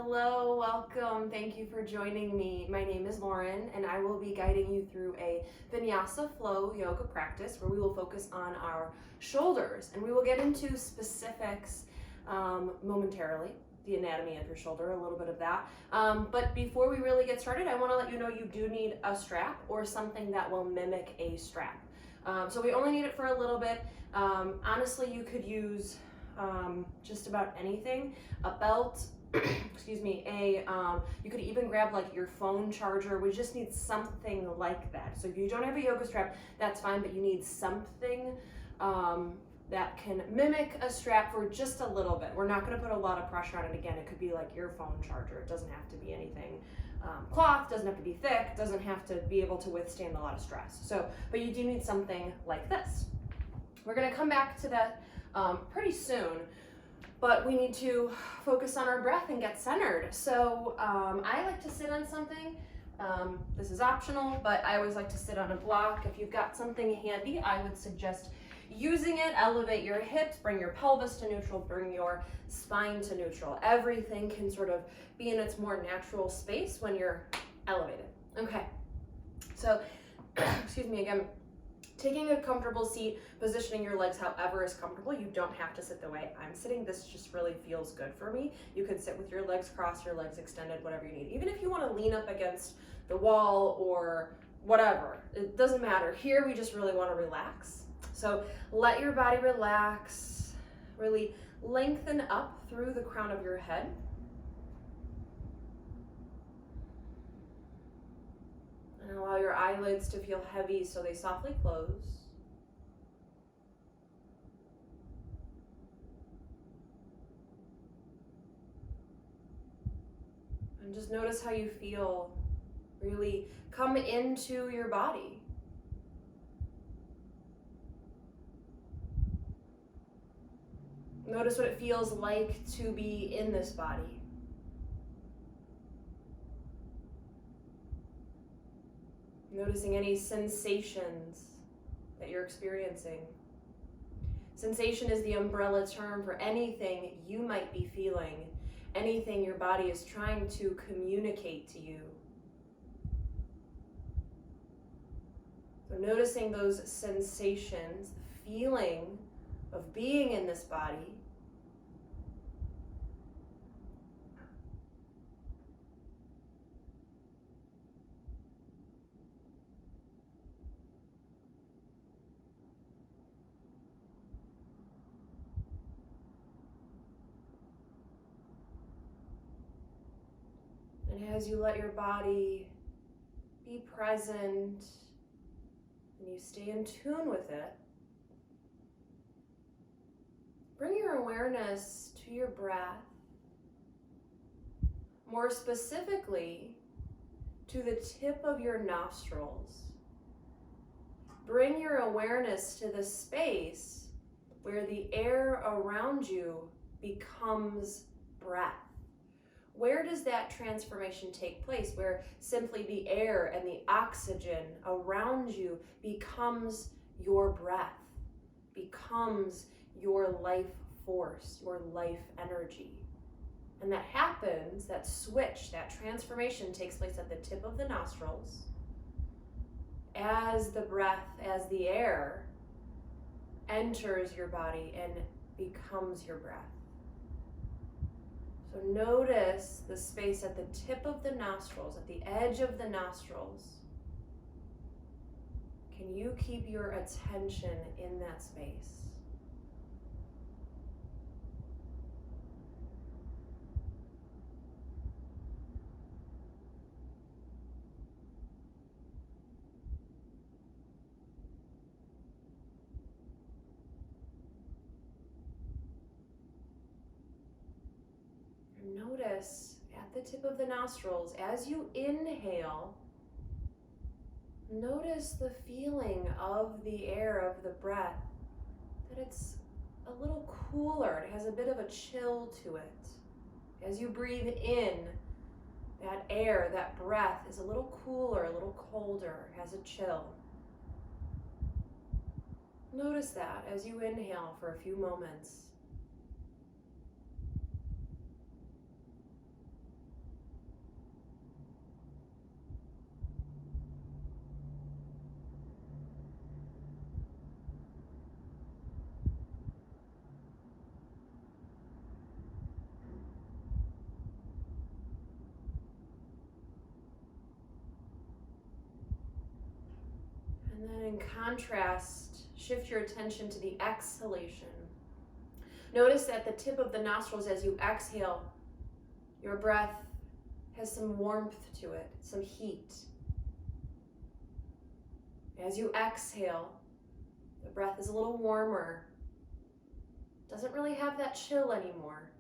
Hello, welcome. Thank you for joining me. My name is Lauren, and I will be guiding you through a Vinyasa flow yoga practice where we will focus on our shoulders, and we will get into specifics momentarily, the anatomy of your shoulder, a little bit of that. But before we really get started, I want to let you know you do need a strap or something that will mimic a strap. So we only need it for a little bit. Honestly, you could use just about anything, a belt, excuse me, you could even grab like your phone charger. We just need something like that. So if you don't have a yoga strap, that's fine, but you need something that can mimic a strap for just a little bit. We're not going to put a lot of pressure on it. Again, it could be like your phone charger. It doesn't have to be anything cloth, doesn't have to be thick, doesn't have to be able to withstand a lot of stress. But you do need something like this. We're going to come back to that pretty soon, but we need to focus on our breath and get centered. So I like to sit on something. This is optional, but I always like to sit on a block. If you've got something handy, I would suggest using it. Elevate your hips, bring your pelvis to neutral, bring your spine to neutral. Everything can sort of be in its more natural space when you're elevated. Okay, so excuse me again. Taking a comfortable seat, positioning your legs however is comfortable. You don't have to sit the way I'm sitting. This just really feels good for me. You can sit with your legs crossed, your legs extended, whatever you need. Even if you want to lean up against the wall or whatever, it doesn't matter. Here we just really want to relax. So let your body relax, really lengthen up through the crown of your head. And allow your eyelids to feel heavy so they softly close. And just notice how you feel. Really come into your body. Notice what it feels like to be in this body. Noticing any sensations that you're experiencing. Sensation is the umbrella term for anything you might be feeling, anything your body is trying to communicate to you. So noticing those sensations, the feeling of being in this body. And as you let your body be present and you stay in tune with it, bring your awareness to your breath, more specifically to the tip of your nostrils. Bring your awareness to the space where the air around you becomes breath. Where does that transformation take place? Where simply the air and the oxygen around you becomes your breath, becomes your life force, your life energy. And that happens, that switch, that transformation takes place at the tip of the nostrils as the breath, as the air enters your body and becomes your breath. So notice the space at the tip of the nostrils, at the edge of the nostrils. Can you keep your attention in that space? Notice at the tip of the nostrils, as you inhale, notice the feeling of the air, of the breath, that it's a little cooler. It has a bit of a chill to it. As you breathe in, that air, that breath is a little cooler, a little colder, has a chill. Notice that as you inhale for a few moments. In contrast, shift your attention to the exhalation. Notice at the tip of the nostrils as you exhale, your breath has some warmth to it, some heat. As you exhale, the breath is a little warmer. Doesn't really have that chill anymore.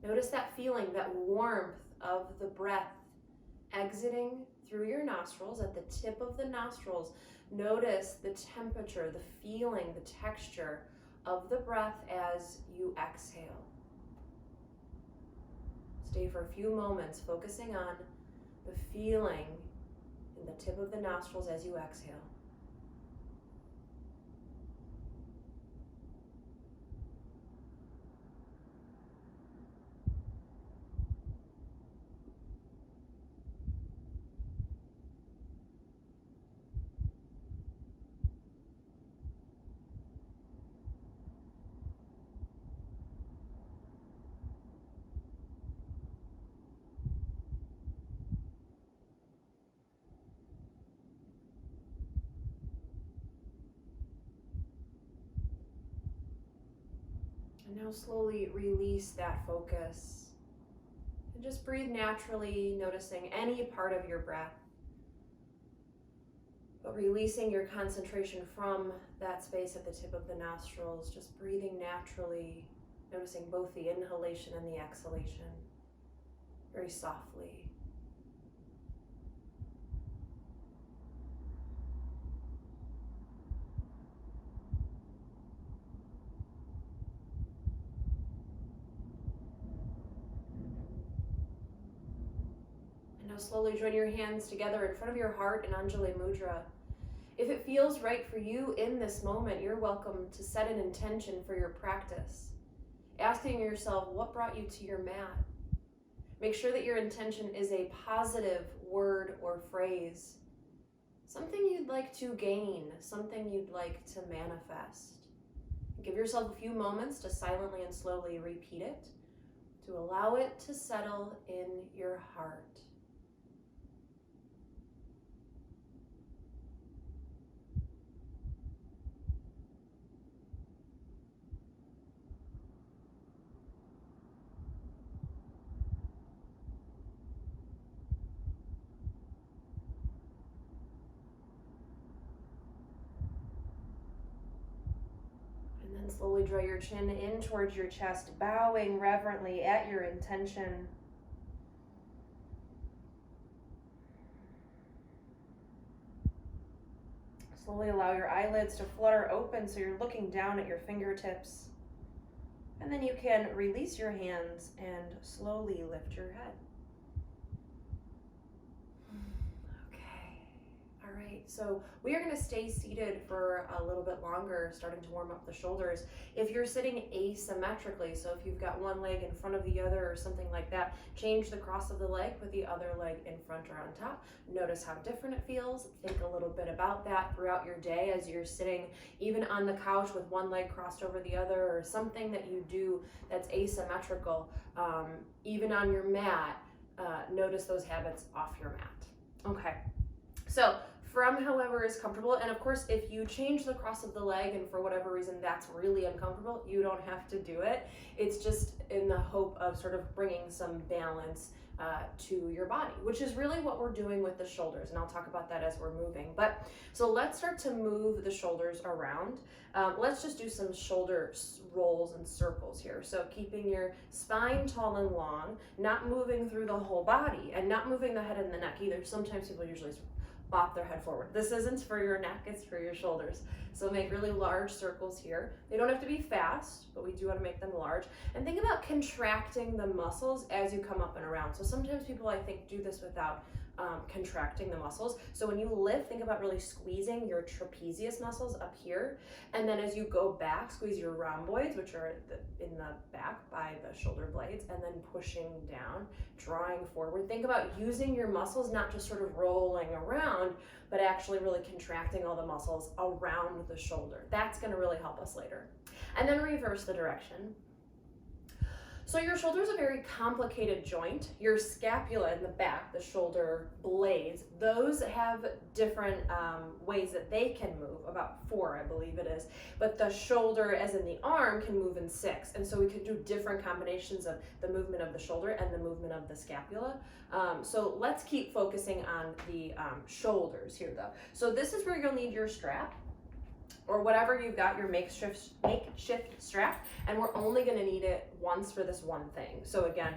Notice that feeling, that warmth of the breath exiting through your nostrils at the tip of the nostrils. Notice the temperature, the feeling, the texture of the breath as you exhale. Stay for a few moments focusing on the feeling in the tip of the nostrils as you exhale. And now slowly release that focus. And just breathe naturally, noticing any part of your breath. But releasing your concentration from that space at the tip of the nostrils. Just breathing naturally, noticing both the inhalation and the exhalation. Very softly. Now slowly join your hands together in front of your heart in Anjali Mudra. If it feels right for you in this moment, you're welcome to set an intention for your practice. Asking yourself, what brought you to your mat? Make sure that your intention is a positive word or phrase. Something you'd like to gain, something you'd like to manifest. Give yourself a few moments to silently and slowly repeat it, to allow it to settle in your heart. And slowly draw your chin in towards your chest, bowing reverently at your intention. Slowly allow your eyelids to flutter open so you're looking down at your fingertips. And then you can release your hands and slowly lift your head. All right, so we are going to stay seated for a little bit longer, starting to warm up the shoulders. If you're sitting asymmetrically, so if you've got one leg in front of the other or something like that, change the cross of the leg, put the other leg in front or on top. Notice how different it feels. Think a little bit about that throughout your day as you're sitting even on the couch with one leg crossed over the other, or something that you do that's asymmetrical. Even on your mat, notice those habits off your mat. Okay, so from however is comfortable, and of course if you change the cross of the leg and for whatever reason that's really uncomfortable, you don't have to do it. It's just in the hope of sort of bringing some balance to your body, which is really what we're doing with the shoulders, and I'll talk about that as we're moving. But so let's start to move the shoulders around. Let's just do some shoulder rolls and circles here. So keeping your spine tall and long, not moving through the whole body, and not moving the head and the neck either. Sometimes people usually bop their head forward. This isn't for your neck, it's for your shoulders. So make really large circles here. They don't have to be fast, but we do want to make them large. And think about contracting the muscles as you come up and around. So sometimes people, I think, do this without contracting the muscles. So when you lift, think about really squeezing your trapezius muscles up here. And then as you go back, squeeze your rhomboids, which are in the back by the shoulder blades, and then pushing down, drawing forward. Think about using your muscles, not just sort of rolling around, but actually really contracting all the muscles around the shoulder. That's going to really help us later. And then reverse the direction. So your shoulder is a very complicated joint. Your scapula in the back, the shoulder blades, those have different ways that they can move, about 4, I believe it is. But the shoulder, as in the arm, can move in 6. And so we could do different combinations of the movement of the shoulder and the movement of the scapula. So let's keep focusing on the shoulders here though. So this is where you'll need your strap, or whatever you've got, your makeshift strap, and we're only going to need it once for this one thing. So again,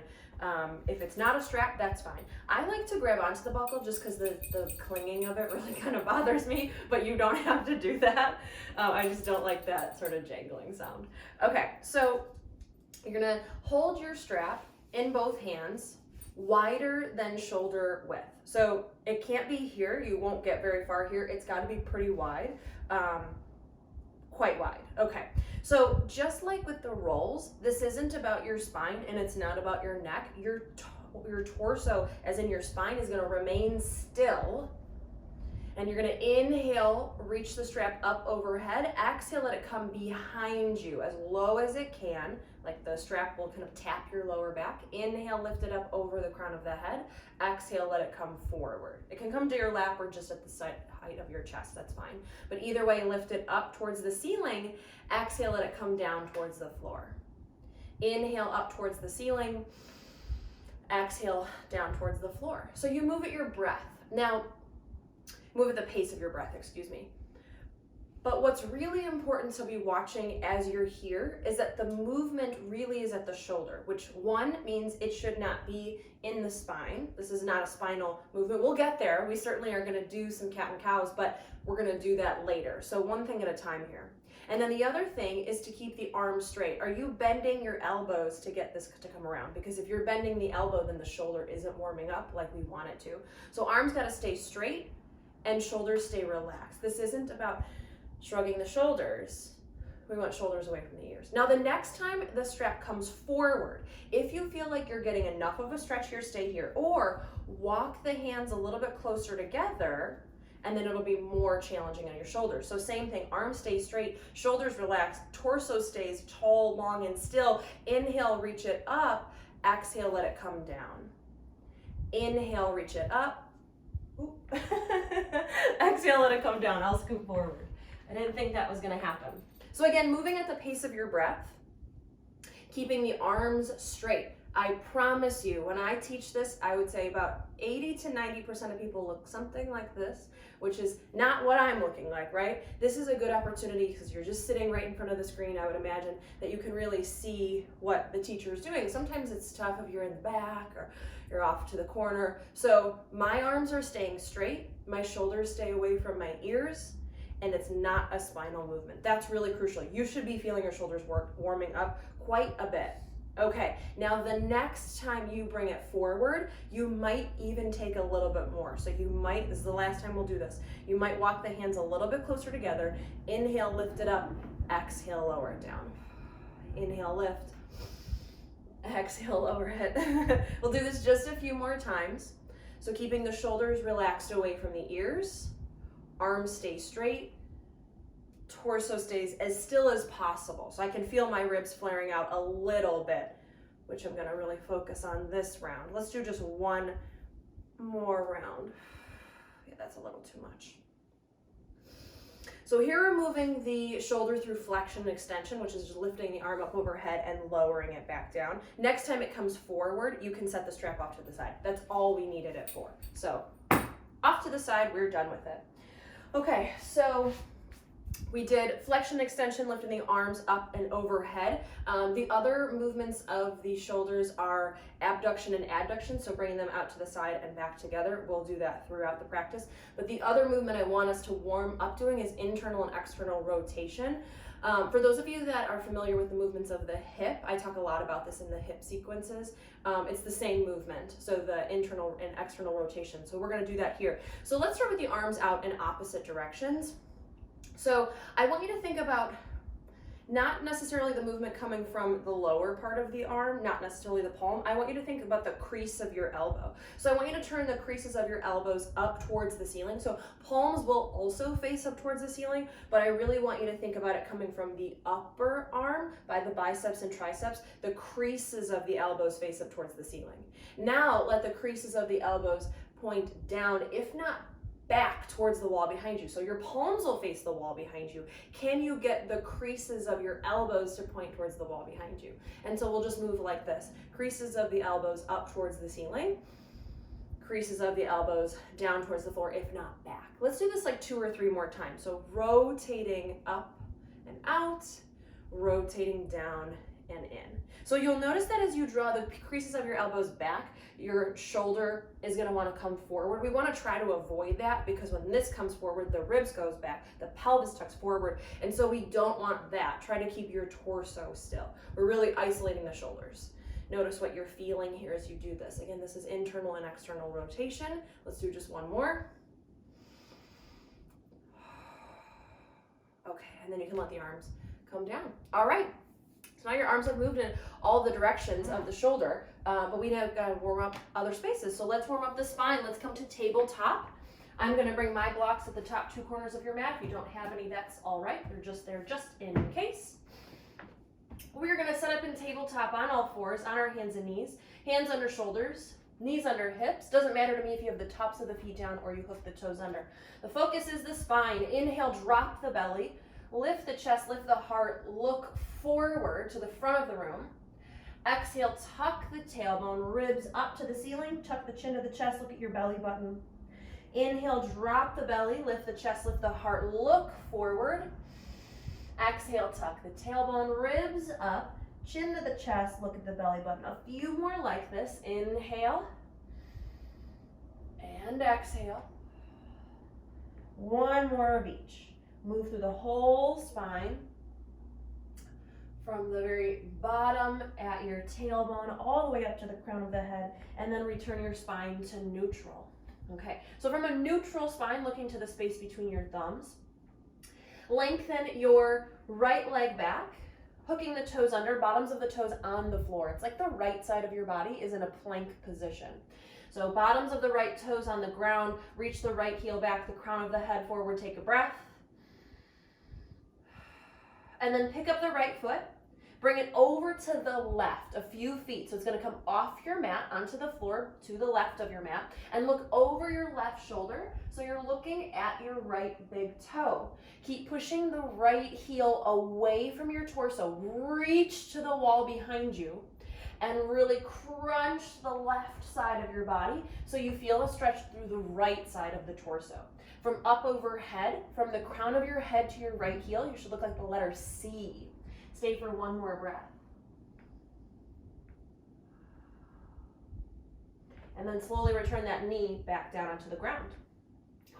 if it's not a strap, that's fine. I like to grab onto the buckle just because the clinging of it really kind of bothers me, but you don't have to do that. I just don't like that sort of jangling sound. Okay, so you're going to hold your strap in both hands, wider than shoulder width. So it can't be here, you won't get very far here, it's got to be pretty wide. Quite wide. Okay, so just like with the rolls, this isn't about your spine and it's not about your neck. Your torso, as in your spine, is going to remain still, and you're going to inhale, reach the strap up overhead, exhale, let it come behind you as low as it can, like the strap will kind of tap your lower back. Inhale, lift it up over the crown of the head. Exhale, let it come forward. It can come to your lap or just at the height of your chest, that's fine. But either way, lift it up towards the ceiling. Exhale, let it come down towards the floor. Inhale up towards the ceiling. Exhale down towards the floor. So you move at your breath. Now, move at the pace of your breath, excuse me. But what's really important to be watching as you're here is that the movement really is at the shoulder, which one means it should not be in the spine. This is not a spinal movement. We'll get there. We certainly are going to do some cat and cows, but we're going to do that later. So one thing at a time here. And then the other thing is to keep the arms straight. Are you bending your elbows to get this to come around? Because if you're bending the elbow, then the shoulder isn't warming up like we want it to. So arms got to stay straight and shoulders stay relaxed. This isn't about shrugging the shoulders. We want shoulders away from the ears. Now the next time the strap comes forward, if you feel like you're getting enough of a stretch here, stay here, or walk the hands a little bit closer together, and then it'll be more challenging on your shoulders. So same thing, arms stay straight, shoulders relax, torso stays tall, long, and still. Inhale, reach it up. Exhale, let it come down. Inhale, reach it up. Exhale, let it come down. I'll scoot forward. I didn't think that was going to happen. So again, moving at the pace of your breath, keeping the arms straight. I promise you, when I teach this, I would say about 80 to 90% of people look something like this, which is not what I'm looking like, right? This is a good opportunity because you're just sitting right in front of the screen, I would imagine, that you can really see what the teacher is doing. Sometimes it's tough if you're in the back or you're off to the corner. So my arms are staying straight, my shoulders stay away from my ears, and it's not a spinal movement. That's really crucial. You should be feeling your shoulders warming up quite a bit. Okay, now the next time you bring it forward, you might even take a little bit more. So you might, this is the last time we'll do this, you might walk the hands a little bit closer together. Inhale, lift it up. Exhale, lower it down. Inhale, lift. Exhale, lower it. We'll do this just a few more times. So keeping the shoulders relaxed away from the ears. Arms stay straight, torso stays as still as possible. So I can feel my ribs flaring out a little bit, which I'm gonna really focus on this round. Let's do just one more round. Yeah, that's a little too much. So here we're moving the shoulder through flexion and extension, which is just lifting the arm up overhead and lowering it back down. Next time it comes forward, you can set the strap off to the side. That's all we needed it for. So off to the side, we're done with it. Okay, so we did flexion, extension, lifting the arms up and overhead. The other movements of the shoulders are abduction and adduction, so bringing them out to the side and back together. We'll do that throughout the practice. But the other movement I want us to warm up doing is internal and external rotation. For those of you that are familiar with the movements of the hip, I talk a lot about this in the hip sequences. It's the same movement, so the internal and external rotation. So we're going to do that here. So let's start with the arms out in opposite directions. So I want you to think about not necessarily the movement coming from the lower part of the arm, not necessarily the palm. I want you to think about the crease of your elbow. So I want you to turn the creases of your elbows up towards the ceiling. So palms will also face up towards the ceiling, but I really want you to think about it coming from the upper arm by the biceps and triceps. The creases of the elbows face up towards the ceiling. Now let the creases of the elbows point down, if not back towards the wall behind you. So your palms will face the wall behind you. Can you get the creases of your elbows to point towards the wall behind you? And so we'll just move like this. Creases of the elbows up towards the ceiling. Creases of the elbows down towards the floor, if not back. Let's do this like 2 or 3 more times. So rotating up and out, rotating down and in. So you'll notice that as you draw the creases of your elbows back, your shoulder is going to want to come forward. We want to try to avoid that because when this comes forward, the ribs goes back, the pelvis tucks forward, and so we don't want that. Try to keep your torso still. We're really isolating the shoulders. Notice what you're feeling here as you do this. Again, this is internal and external rotation. Let's do just one more. Okay, and then you can let the arms come down. All right. So now your arms have moved in all the directions of the shoulder, but we now got to warm up other spaces. So let's warm up the spine. Let's come to tabletop. I'm going to bring my blocks at the top 2 corners of your mat. If you don't have any, that's all right. They're just there just in case. We're going to set up in tabletop on all fours, on our hands and knees. Hands under shoulders, knees under hips. Doesn't matter to me if you have the tops of the feet down or you hook the toes under. The focus is the spine. Inhale, drop the belly. Lift the chest, lift the heart, look forward to the front of the room. Exhale, tuck the tailbone, ribs up to the ceiling, tuck the chin to the chest, look at your belly button. Inhale, drop the belly, lift the chest, lift the heart, look forward. Exhale, tuck the tailbone, ribs up, chin to the chest, look at the belly button. A few more like this. Inhale and exhale. One more of each. Move through the whole spine from the very bottom at your tailbone all the way up to the crown of the head, and then return your spine to neutral. Okay, so from a neutral spine, looking to the space between your thumbs, lengthen your right leg back, hooking the toes under, bottoms of the toes on the floor. It's like the right side of your body is in a plank position. So bottoms of the right toes on the ground, reach the right heel back, the crown of the head forward, take a breath. And then pick up the right foot, bring it over to the left a few feet. So it's going to come off your mat onto the floor to the left of your mat, and look over your left shoulder. So you're looking at your right big toe. Keep pushing the right heel away from your torso. Reach to the wall behind you and really crunch the left side of your body so you feel a stretch through the right side of the torso. From up overhead, from the crown of your head to your right heel, you should look like the letter C. Stay for one more breath. And then slowly return that knee back down onto the ground.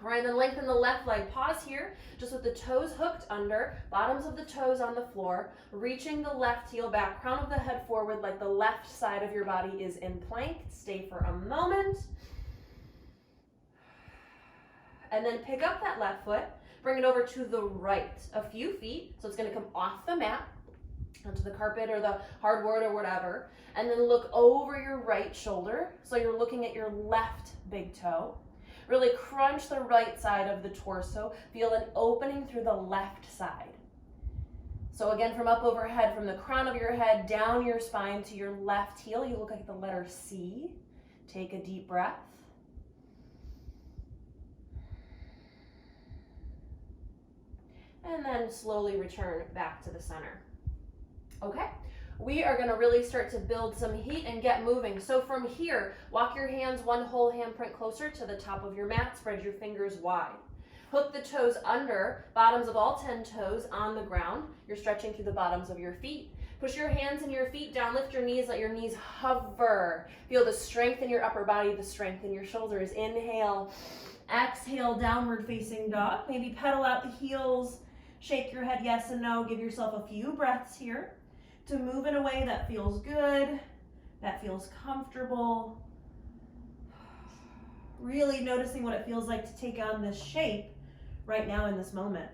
All right, then lengthen the left leg. Pause here, just with the toes hooked under, bottoms of the toes on the floor, reaching the left heel back, crown of the head forward like the left side of your body is in plank. Stay for a moment. And then pick up that left foot, bring it over to the right a few feet. So it's going to come off the mat onto the carpet or the hardwood or whatever. And then look over your right shoulder. So you're looking at your left big toe. Really crunch the right side of the torso. Feel an opening through the left side. So again, from up overhead, from the crown of your head down your spine to your left heel, you look like the letter C. Take a deep breath. And then slowly return back to the center. Okay, we are going to really start to build some heat and get moving. So from here, walk your hands one whole handprint closer to the top of your mat. Spread your fingers wide. Hook the toes under, bottoms of all 10 toes on the ground. You're stretching through the bottoms of your feet. Push your hands and your feet down. Lift your knees. Let your knees hover. Feel the strength in your upper body, the strength in your shoulders. Inhale. Exhale, downward facing dog. Maybe pedal out the heels. Shake your head yes and no. Give yourself a few breaths here to move in a way that feels good, that feels comfortable. Really noticing what it feels like to take on this shape right now in this moment.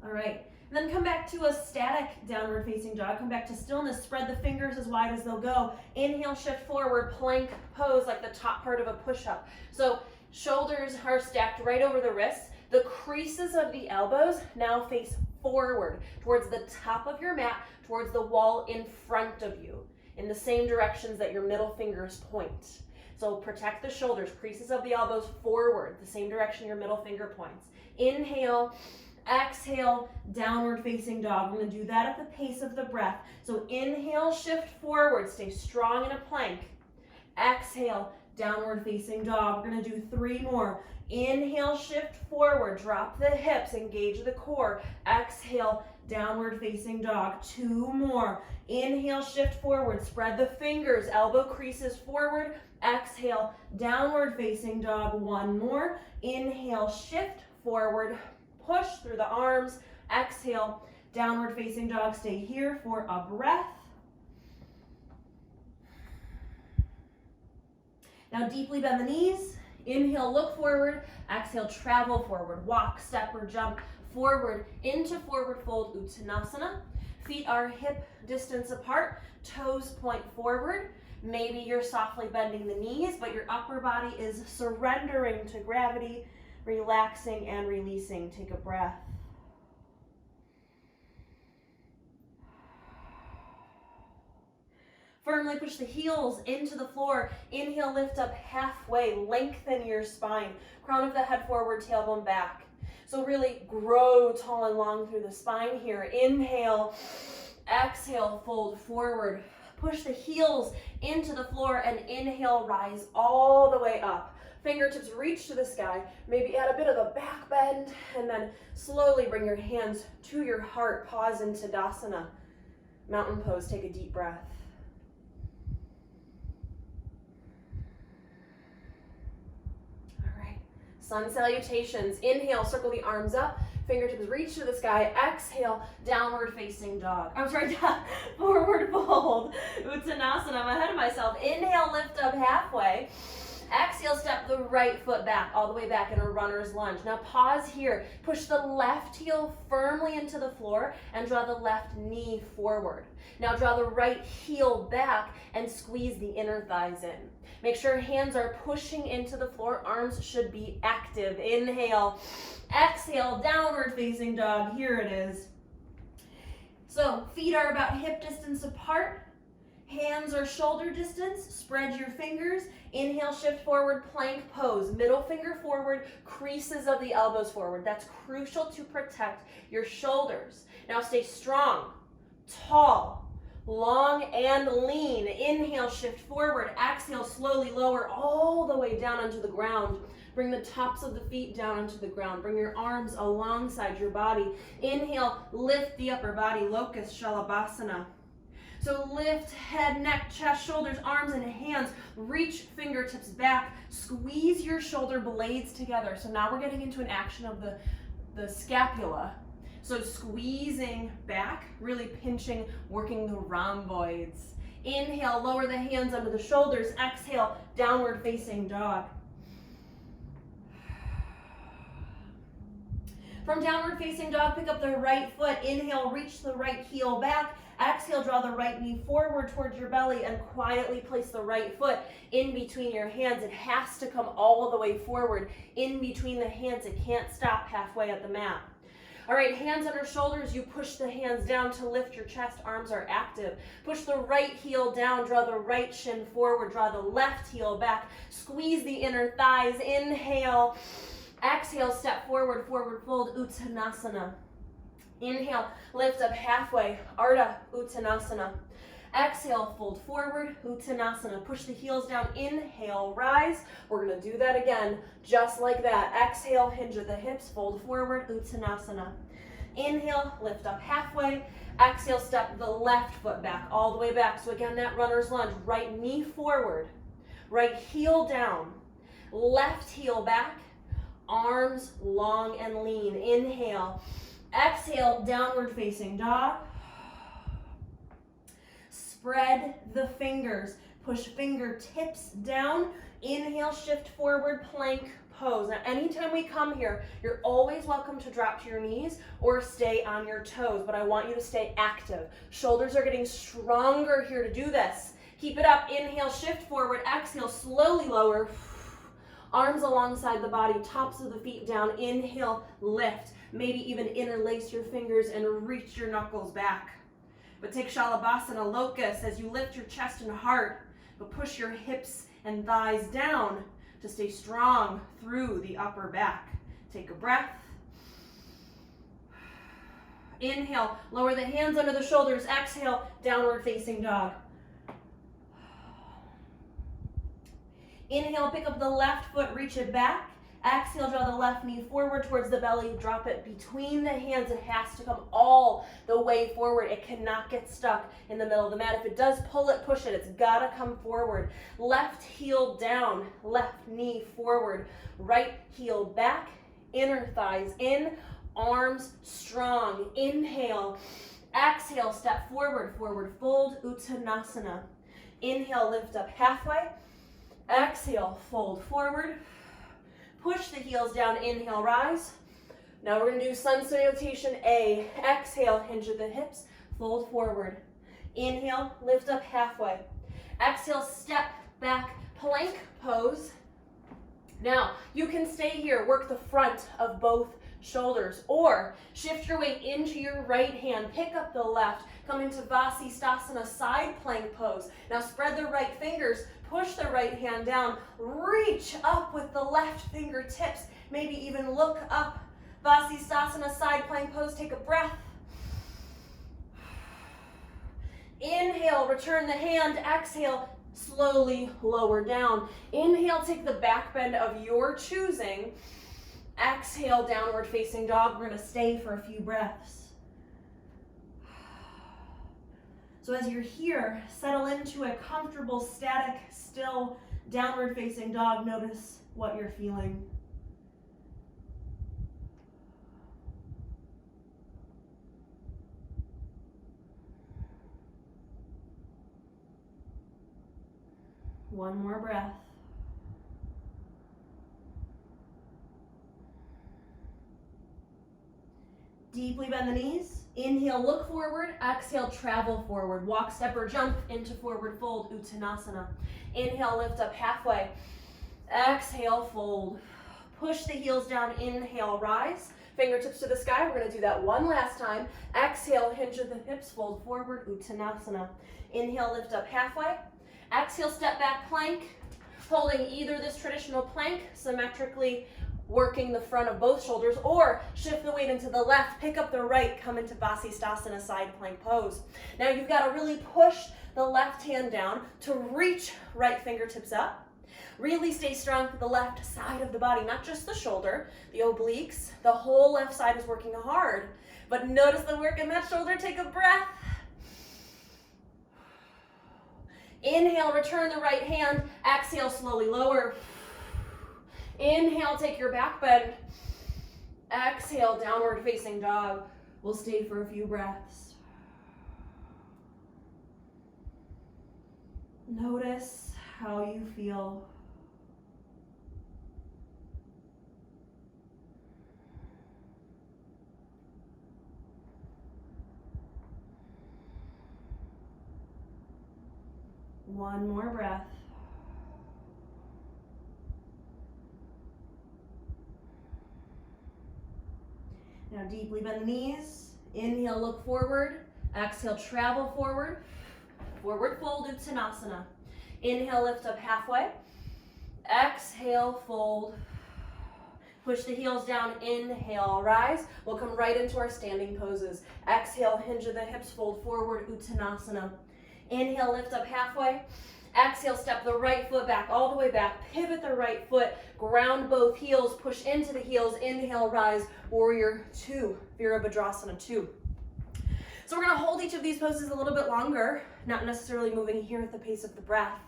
All right. And then come back to a static downward facing dog. Come back to stillness. Spread the fingers as wide as they'll go. Inhale, shift forward, plank pose like the top part of a push-up. So shoulders are stacked right over the wrists. The creases of the elbows now face forward towards the top of your mat, towards the wall in front of you, in the same directions that your middle fingers point. So protect the shoulders, creases of the elbows forward, the same direction your middle finger points. Inhale. Exhale, downward facing dog. We're going to do that at the pace of the breath. So inhale, shift forward, stay strong in a plank. Exhale, downward facing dog. We're going to do 3 more. Inhale, shift forward, drop the hips, engage the core. Exhale, downward facing dog. 2 more. Inhale, shift forward, spread the fingers, elbow creases forward. Exhale, downward facing dog. 1 more. Inhale, shift forward, push through the arms. Exhale, downward facing dog. Stay here for a breath. Now deeply bend the knees. Inhale, look forward. Exhale, travel forward. Walk, step, or jump forward into forward fold Uttanasana. Feet are hip distance apart. Toes point forward. Maybe you're softly bending the knees, but your upper body is surrendering to gravity, relaxing and releasing. Take a breath. Firmly push the heels into the floor. Inhale, lift up halfway. Lengthen your spine. Crown of the head forward, tailbone back. So really grow tall and long through the spine here. Inhale, exhale, fold forward. Push the heels into the floor and inhale, rise all the way up. Fingertips reach to the sky. Maybe add a bit of a back bend and then slowly bring your hands to your heart. Pause in Tadasana. Mountain pose. Take a deep breath. All right. Sun salutations. Inhale, circle the arms up. Fingertips reach to the sky. Exhale, downward facing dog. I'm sorry, forward fold. Uttanasana. I'm ahead of myself. Inhale, lift up halfway. Exhale, step the right foot back, all the way back in a runner's lunge. Now pause here. Push the left heel firmly into the floor and draw the left knee forward. Now draw the right heel back and squeeze the inner thighs in. Make sure hands are pushing into the floor. Arms should be active. Inhale, exhale, downward facing dog. Here it is. So feet are about hip distance apart. Hands are shoulder distance. Spread your fingers. Inhale, shift forward, plank pose. Middle finger forward, creases of the elbows forward. That's crucial to protect your shoulders. Now stay strong, tall, long, and lean. Inhale, shift forward. Exhale, slowly lower all the way down onto the ground. Bring the tops of the feet down onto the ground. Bring your arms alongside your body. Inhale, lift the upper body, locust shalabhasana. So lift head, neck, chest, shoulders, arms, and hands. Reach fingertips back. Squeeze your shoulder blades together. So now we're getting into an action of the scapula. So squeezing back, really pinching, working the rhomboids. Inhale, lower the hands under the shoulders. Exhale, downward facing dog. From downward facing dog, pick up the right foot. Inhale, reach the right heel back. Exhale, draw the right knee forward towards your belly and quietly place the right foot in between your hands. It has to come all the way forward in between the hands. It can't stop halfway at the mat. All right, hands under shoulders. You push the hands down to lift your chest. Arms are active. Push the right heel down. Draw the right shin forward. Draw the left heel back. Squeeze the inner thighs. Inhale. Exhale, step forward, forward fold, Uttanasana. Inhale, lift up halfway, Ardha Uttanasana. Exhale, fold forward, Uttanasana. Push the heels down, inhale, rise. We're gonna do that again, just like that. Exhale, hinge at the hips, fold forward, Uttanasana. Inhale, lift up halfway. Exhale, step the left foot back, all the way back. So again, that runner's lunge, right knee forward, right heel down, left heel back, arms long and lean. Inhale. Exhale, downward facing dog. Spread the fingers. Push fingertips down. Inhale, shift forward, plank pose. Now, anytime we come here, you're always welcome to drop to your knees or stay on your toes, but I want you to stay active. Shoulders are getting stronger here to do this. Keep it up. Inhale, shift forward. Exhale, slowly lower. Arms alongside the body, tops of the feet down. Inhale, lift. Maybe even interlace your fingers and reach your knuckles back. But take Shalabhasana, locust, as you lift your chest and heart, but push your hips and thighs down to stay strong through the upper back. Take a breath. Inhale, lower the hands under the shoulders. Exhale, downward facing dog. Inhale, pick up the left foot, reach it back. Exhale, draw the left knee forward towards the belly. Drop it between the hands. It has to come all the way forward. It cannot get stuck in the middle of the mat. If it does, pull it, push it. It's got to come forward. Left heel down, left knee forward. Right heel back, inner thighs in, arms strong. Inhale. Exhale, step forward, forward fold, Uttanasana. Inhale, lift up halfway. Exhale, fold forward. Push the heels down, inhale, rise. Now we're going to do sun salutation A. Exhale, hinge at the hips, fold forward. Inhale, lift up halfway. Exhale, step back, plank pose. Now, you can stay here, work the front of both shoulders, or shift your weight into your right hand, pick up the left, come into Vasisthasana, side plank pose. Now spread the right fingers, push the right hand down, reach up with the left fingertips, maybe even look up. Vasisthasana, side plank pose, take a breath. Inhale, return the hand, exhale, slowly lower down. Inhale, take the back bend of your choosing. Exhale, downward facing dog. We're going to stay for a few breaths. So as you're here, settle into a comfortable, static, still, downward facing dog. Notice what you're feeling. One more breath. Deeply bend the knees. Inhale, look forward. Exhale, travel forward. Walk, step, or jump into forward fold, Uttanasana. Inhale, lift up halfway. Exhale, fold. Push the heels down. Inhale, rise. Fingertips to the sky. We're going to do that one last time. Exhale, hinge at the hips, fold forward, Uttanasana. Inhale, lift up halfway. Exhale, step back, plank. Holding either this traditional plank, symmetrically working the front of both shoulders, or shift the weight into the left, pick up the right, come into Vasisthasana, side plank pose. Now you've got to really push the left hand down to reach right fingertips up. Really stay strong for the left side of the body, not just the shoulder, the obliques. The whole left side is working hard. But notice the work in that shoulder. Take a breath. Inhale, return the right hand. Exhale, slowly lower. Inhale, take your back bend. Exhale, downward facing dog. We'll stay for a few breaths. Notice how you feel. One more breath. Now deeply bend the knees. Inhale, look forward. Exhale, travel forward. Forward fold, Uttanasana. Inhale, lift up halfway. Exhale, fold. Push the heels down. Inhale, rise. We'll come right into our standing poses. Exhale, hinge of the hips, fold forward, Uttanasana. Inhale, lift up halfway. Exhale, step the right foot back, all the way back. Pivot the right foot. Ground both heels. Push into the heels. Inhale, rise. Warrior 2. Virabhadrasana 2. So we're going to hold each of these poses a little bit longer, not necessarily moving here at the pace of the breath,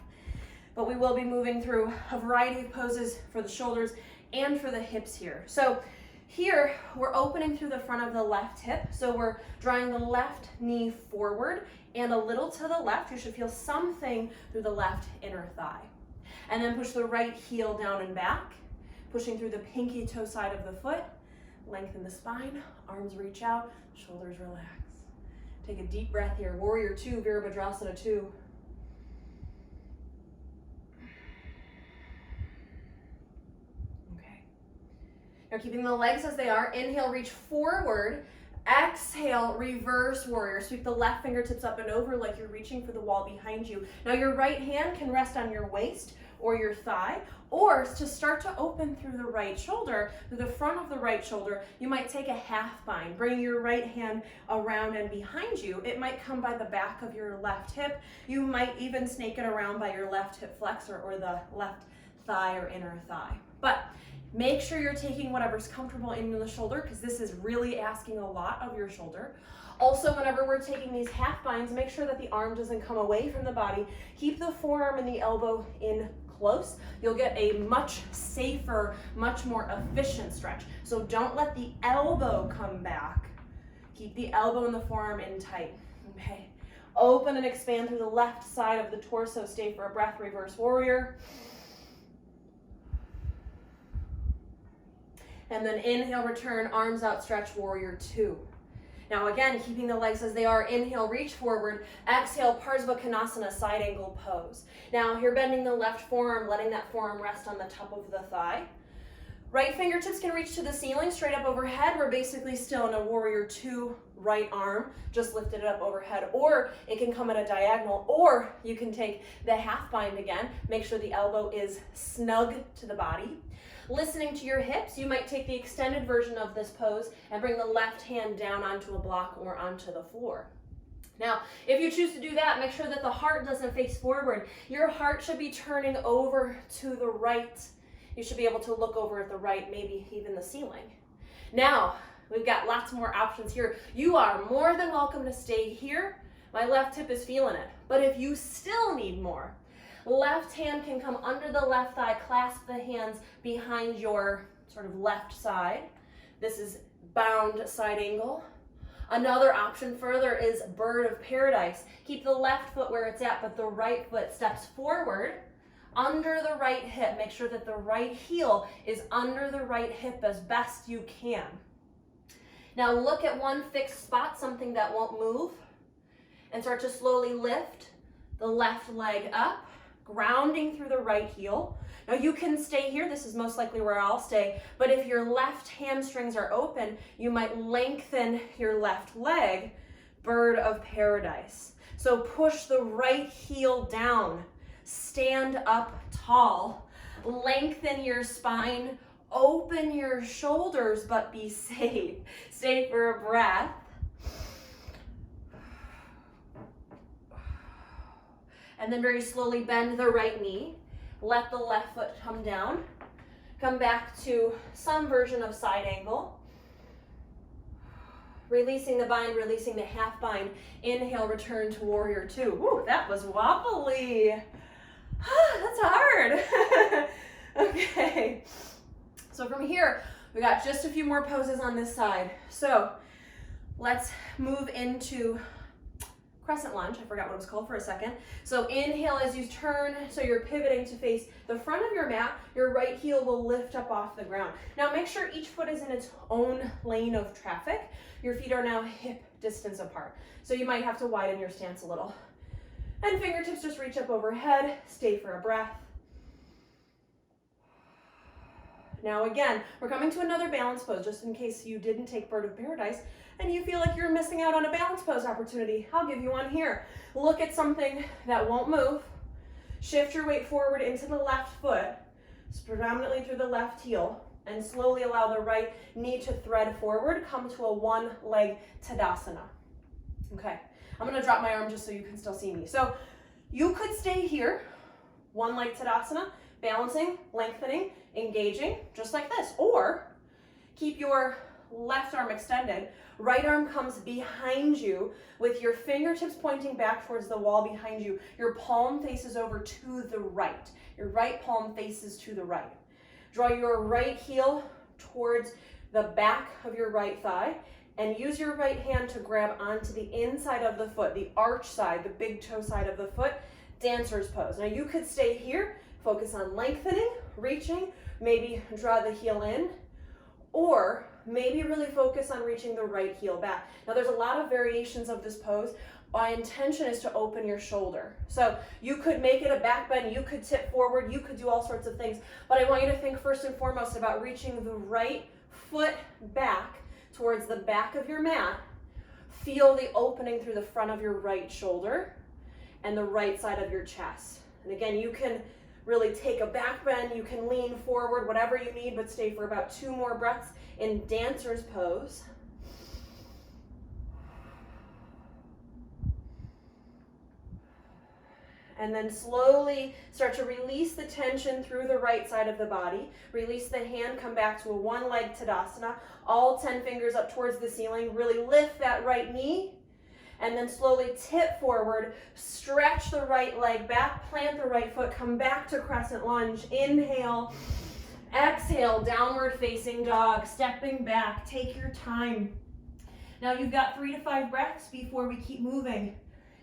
but we will be moving through a variety of poses for the shoulders and for the hips here. So here, we're opening through the front of the left hip. So we're drawing the left knee forward and a little to the left. You should feel something through the left inner thigh. And then push the right heel down and back. pushing through the pinky toe side of the foot. Lengthen the spine, arms reach out, shoulders relax. Take a deep breath here. Warrior 2, Virabhadrasana 2. Okay. Now keeping the legs as they are, inhale, reach forward. Exhale, reverse warrior. Sweep the left fingertips up and over like you're reaching for the wall behind you. Now your right hand can rest on your waist or your thigh, or to start to open through the right shoulder, through the front of the right shoulder, you might take a half bind. Bring your right hand around and behind you. It might come by the back of your left hip. You might even snake it around by your left hip flexor or the left thigh or inner thigh. But make sure you're taking whatever's comfortable into the shoulder, because this is really asking a lot of your shoulder. Also, whenever we're taking these half binds, make sure that the arm doesn't come away from the body. Keep the forearm and the elbow in close. You'll get a much safer, much more efficient stretch. So don't let the elbow come back. Keep the elbow and the forearm in tight. Okay. Open and expand through the left side of the torso. Stay for a breath, reverse warrior. And then inhale, return, arms out, stretch, warrior 2. Now again, keeping the legs as they are, inhale, reach forward, exhale, Parsvakonasana, side angle pose. Now you're bending the left forearm, letting that forearm rest on the top of the thigh. Right fingertips can reach to the ceiling, straight up overhead. We're basically still in a warrior 2, right arm, just lifted it up overhead, or it can come at a diagonal, or you can take the half bind again, make sure the elbow is snug to the body. Listening to your hips, you might take the extended version of this pose and bring the left hand down onto a block or onto the floor. Now, if you choose to do that, make sure that the heart doesn't face forward. Your heart should be turning over to the right. You should be able to look over at the right, maybe even the ceiling. Now, we've got lots more options here. You are more than welcome to stay here. My left hip is feeling it. But if you still need more, left hand can come under the left thigh, clasp the hands behind your sort of left side. This is bound side angle. Another option further is bird of paradise. Keep the left foot where it's at, but the right foot steps forward under the right hip. Make sure that the right heel is under the right hip as best you can. Now look at one fixed spot, something that won't move, and start to slowly lift the left leg up, grounding through the right heel. Now you can stay here, this is most likely where I'll stay, but if your left hamstrings are open, you might lengthen your left leg, bird of paradise. So push the right heel down, stand up tall, lengthen your spine, open your shoulders, but be safe. Stay for a breath. And then very slowly bend the right knee. Let the left foot come down. Come back to some version of side angle. Releasing the bind, releasing the half bind. Inhale, return to warrior 2. Ooh, that was wobbly. That's hard. Okay. So from here, we got just a few more poses on this side. So let's move into crescent lunge. I forgot what it was called for a second. So inhale as you turn, so you're pivoting to face the front of your mat. Your right heel will lift up off the ground. Now make sure each foot is in its own lane of traffic. Your feet are now hip distance apart. So you might have to widen your stance a little. And fingertips just reach up overhead. Stay for a breath. Now again, we're coming to another balance pose, just in case you didn't take bird of paradise and you feel like you're missing out on a balance pose opportunity. I'll give you one here. Look at something that won't move. Shift your weight forward into the left foot, predominantly through the left heel, and slowly allow the right knee to thread forward. Come to a one-leg Tadasana. Okay, I'm gonna drop my arm just so you can still see me. So you could stay here, one-leg Tadasana, balancing, lengthening, engaging, just like this. Or keep your left arm extended, right arm comes behind you with your fingertips pointing back towards the wall behind you. Your palm faces over to the right. Your right palm faces to the right. Draw your right heel towards the back of your right thigh and use your right hand to grab onto the inside of the foot, the arch side, the big toe side of the foot, dancer's pose. Now you could stay here, focus on lengthening, reaching, maybe draw the heel in, or maybe really focus on reaching the right heel back. Now there's a lot of variations of this pose. My intention is to open your shoulder. So you could make it a back bend, you could tip forward, you could do all sorts of things, but I want you to think first and foremost about reaching the right foot back towards the back of your mat. Feel the opening through the front of your right shoulder and the right side of your chest. And again, you can really take a back bend, you can lean forward, whatever you need, but stay for about 2 more breaths in dancer's pose. And then slowly start to release the tension through the right side of the body. Release the hand, come back to a 1-leg Tadasana. All 10 fingers up towards the ceiling. Really lift that right knee. And then slowly tip forward. Stretch the right leg back. Plant the right foot. Come back to crescent lunge. Inhale. Exhale. Downward facing dog. Stepping back. Take your time. Now you've got 3 to 5 breaths before we keep moving.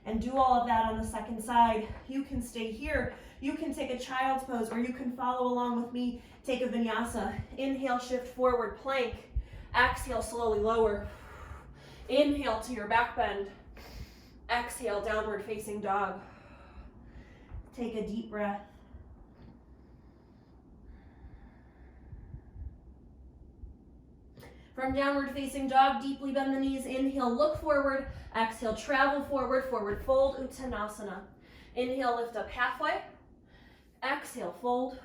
And do all of that on the second side. You can stay here. You can take a child's pose, or you can follow along with me. Take a vinyasa. Inhale, shift forward, plank. Exhale, slowly lower. Inhale to your back bend. Exhale, downward facing dog. Take a deep breath. From downward facing dog, deeply bend the knees. Inhale, look forward. Exhale, travel forward, forward fold, Uttanasana. Inhale, lift up halfway. Exhale, fold.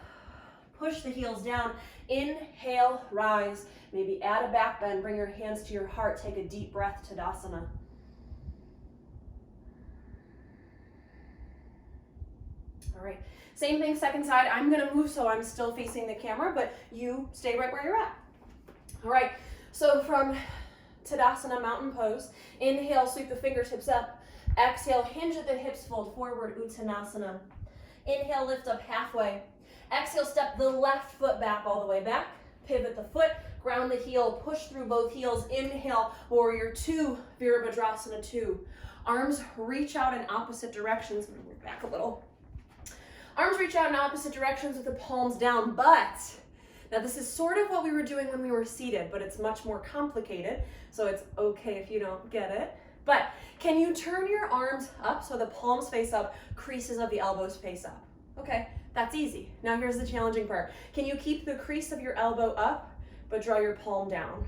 Push the heels down. Inhale, rise. Maybe add a back bend, bring your hands to your heart. Take a deep breath, Tadasana. All right, same thing, second side. I'm gonna move so I'm still facing the camera, but you stay right where you're at. All right, so from Tadasana, mountain pose, inhale, sweep the fingertips up. Exhale, hinge at the hips, fold forward, Uttanasana. Inhale, lift up halfway. Exhale, step the left foot back all the way back. Pivot the foot, ground the heel, push through both heels. Inhale, warrior 2, Virabhadrasana 2. Arms reach out in opposite directions. I'm gonna move back a little. Arms reach out in opposite directions with the palms down, but now this is sort of what we were doing when we were seated, but it's much more complicated, so it's okay if you don't get it. But can you turn your arms up so the palms face up, creases of the elbows face up? Okay, that's easy. Now here's the challenging part. Can you keep the crease of your elbow up, but draw your palm down?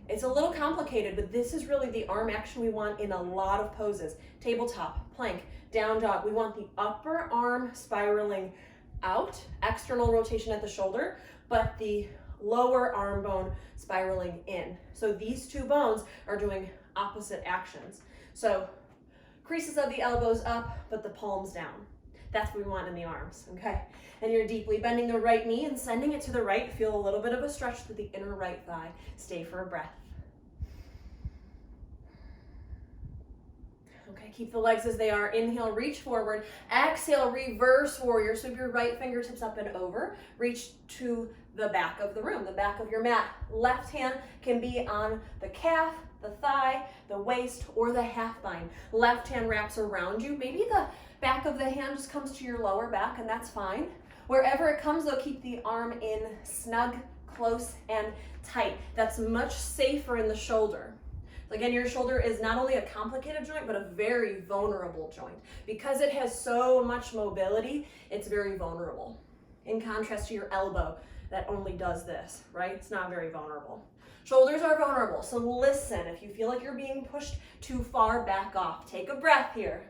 It's a little complicated, but this is really the arm action we want in a lot of poses. Tabletop, plank, down dog. We want the upper arm spiraling out, external rotation at the shoulder, but the lower arm bone spiraling in. So these 2 bones are doing opposite actions. So creases of the elbows up, but the palms down. That's what we want in the arms, okay? And you're deeply bending the right knee and sending it to the right. Feel a little bit of a stretch through the inner right thigh. Stay for a breath. Okay, keep the legs as they are. Inhale, reach forward. Exhale, reverse warrior. Sweep your right fingertips up and over. Reach to the back of the room, the back of your mat. Left hand can be on the calf, the thigh, the waist, or the half spine. Left hand wraps around you. Maybe the back of the hand just comes to your lower back, and that's fine. Wherever it comes, though, keep the arm in snug, close, and tight. That's much safer in the shoulder. Again, your shoulder is not only a complicated joint, but a very vulnerable joint. Because it has so much mobility, it's very vulnerable. In contrast to your elbow, that only does this, right? It's not very vulnerable. Shoulders are vulnerable, so listen. If you feel like you're being pushed too far, back off. Take a breath here.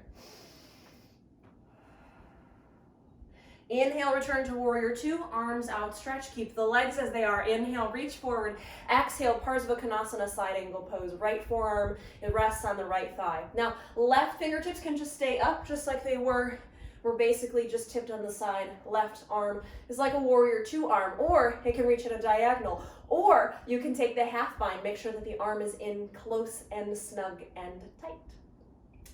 Inhale, return to warrior 2, arms outstretched. Keep the legs as they are. Inhale, reach forward. Exhale, Parsvakonasana, side angle pose. Right forearm, it rests on the right thigh. Now, left fingertips can just stay up just like they were. We're basically just tipped on the side. Left arm is like a warrior 2 arm, or it can reach at a diagonal. Or you can take the half bind. Make sure that the arm is in close and snug and tight.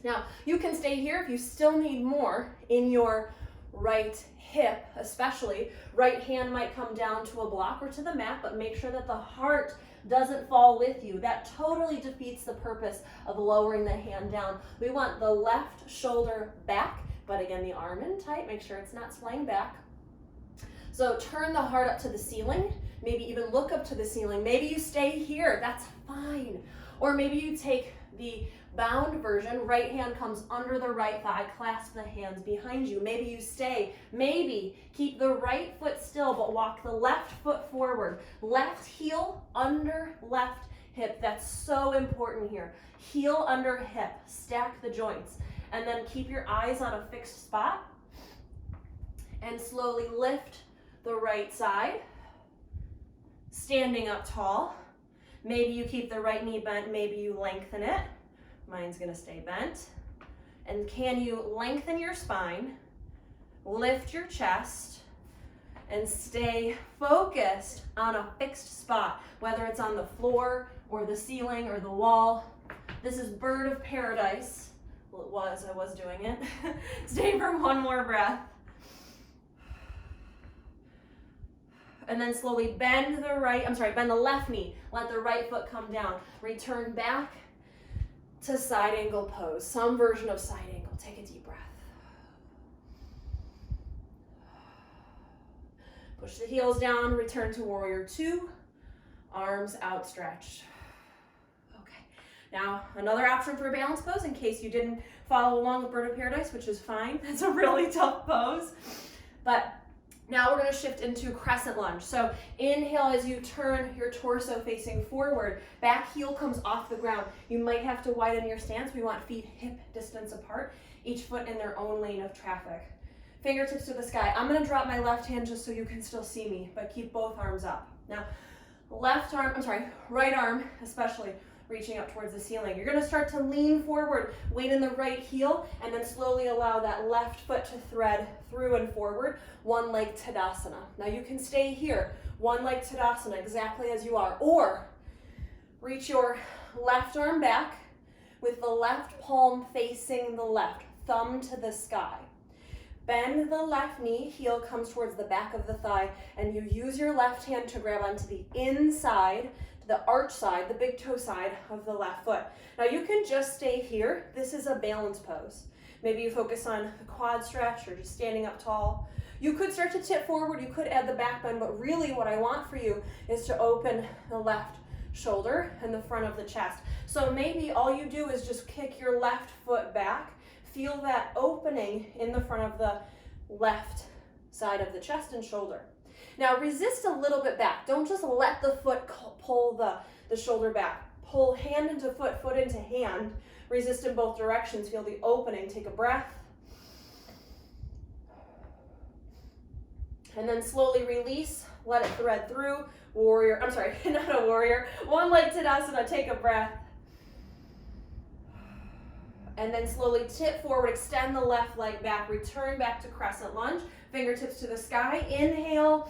Now, you can stay here if you still need more in your right hip, especially. Right hand might come down to a block or to the mat, but make sure that the heart doesn't fall with you. That totally defeats the purpose of lowering the hand down. We want the left shoulder back, but again, the arm in tight. Make sure it's not swaying back. So turn the heart up to the ceiling, maybe even look up to the ceiling. Maybe you stay here, that's fine. Or maybe you take the bound version, right hand comes under the right thigh, clasp the hands behind you. Maybe you stay, maybe keep the right foot still, but walk the left foot forward. Left heel under left hip, that's so important here. Heel under hip, stack the joints. And then keep your eyes on a fixed spot. And slowly lift the right side, standing up tall. Maybe you keep the right knee bent, maybe you lengthen it. Mine's gonna stay bent. And can you lengthen your spine, lift your chest, and stay focused on a fixed spot, whether it's on the floor or the ceiling or the wall. This is bird of paradise. Well, I was doing it. Stay for one more breath. And then slowly bend the left knee. Let the right foot come down. Return back to side angle pose. Some version of side angle. Take a deep breath. Push the heels down, return to warrior two. Arms outstretched. Okay, now another option for a balance pose in case you didn't follow along with bird of paradise, which is fine. That's a really tough pose. But now we're going to shift into crescent lunge. So inhale as you turn your torso facing forward. Back heel comes off the ground. You might have to widen your stance. We want feet hip distance apart, each foot in their own lane of traffic. Fingertips to the sky. I'm going to drop my left hand just so you can still see me, but keep both arms up. Now, right arm especially, reaching up towards the ceiling. You're going to start to lean forward, weight in the right heel, and then slowly allow that left foot to thread through and forward. One leg Tadasana. Now you can stay here, one leg Tadasana exactly as you are, or reach your left arm back with the left palm facing the left, thumb to the sky. Bend the left knee, heel comes towards the back of the thigh, and you use your left hand to grab onto the inside, the arch side, the big toe side of the left foot. Now you can just stay here. This is a balance pose. Maybe you focus on the quad stretch or just standing up tall. You could start to tip forward, you could add the back bend, but really what I want for you is to open the left shoulder and the front of the chest. So maybe all you do is just kick your left foot back. Feel that opening in the front of the left side of the chest and shoulder. Now resist a little bit back. Don't just let the foot pull the shoulder back. Pull hand into foot, foot into hand. Resist in both directions. Feel the opening. Take a breath. And then slowly release. Let it thread through. Warrior, not a warrior. One leg Tadasana. Take a breath. And then slowly tip forward, extend the left leg back, return back to crescent lunge, fingertips to the sky, inhale,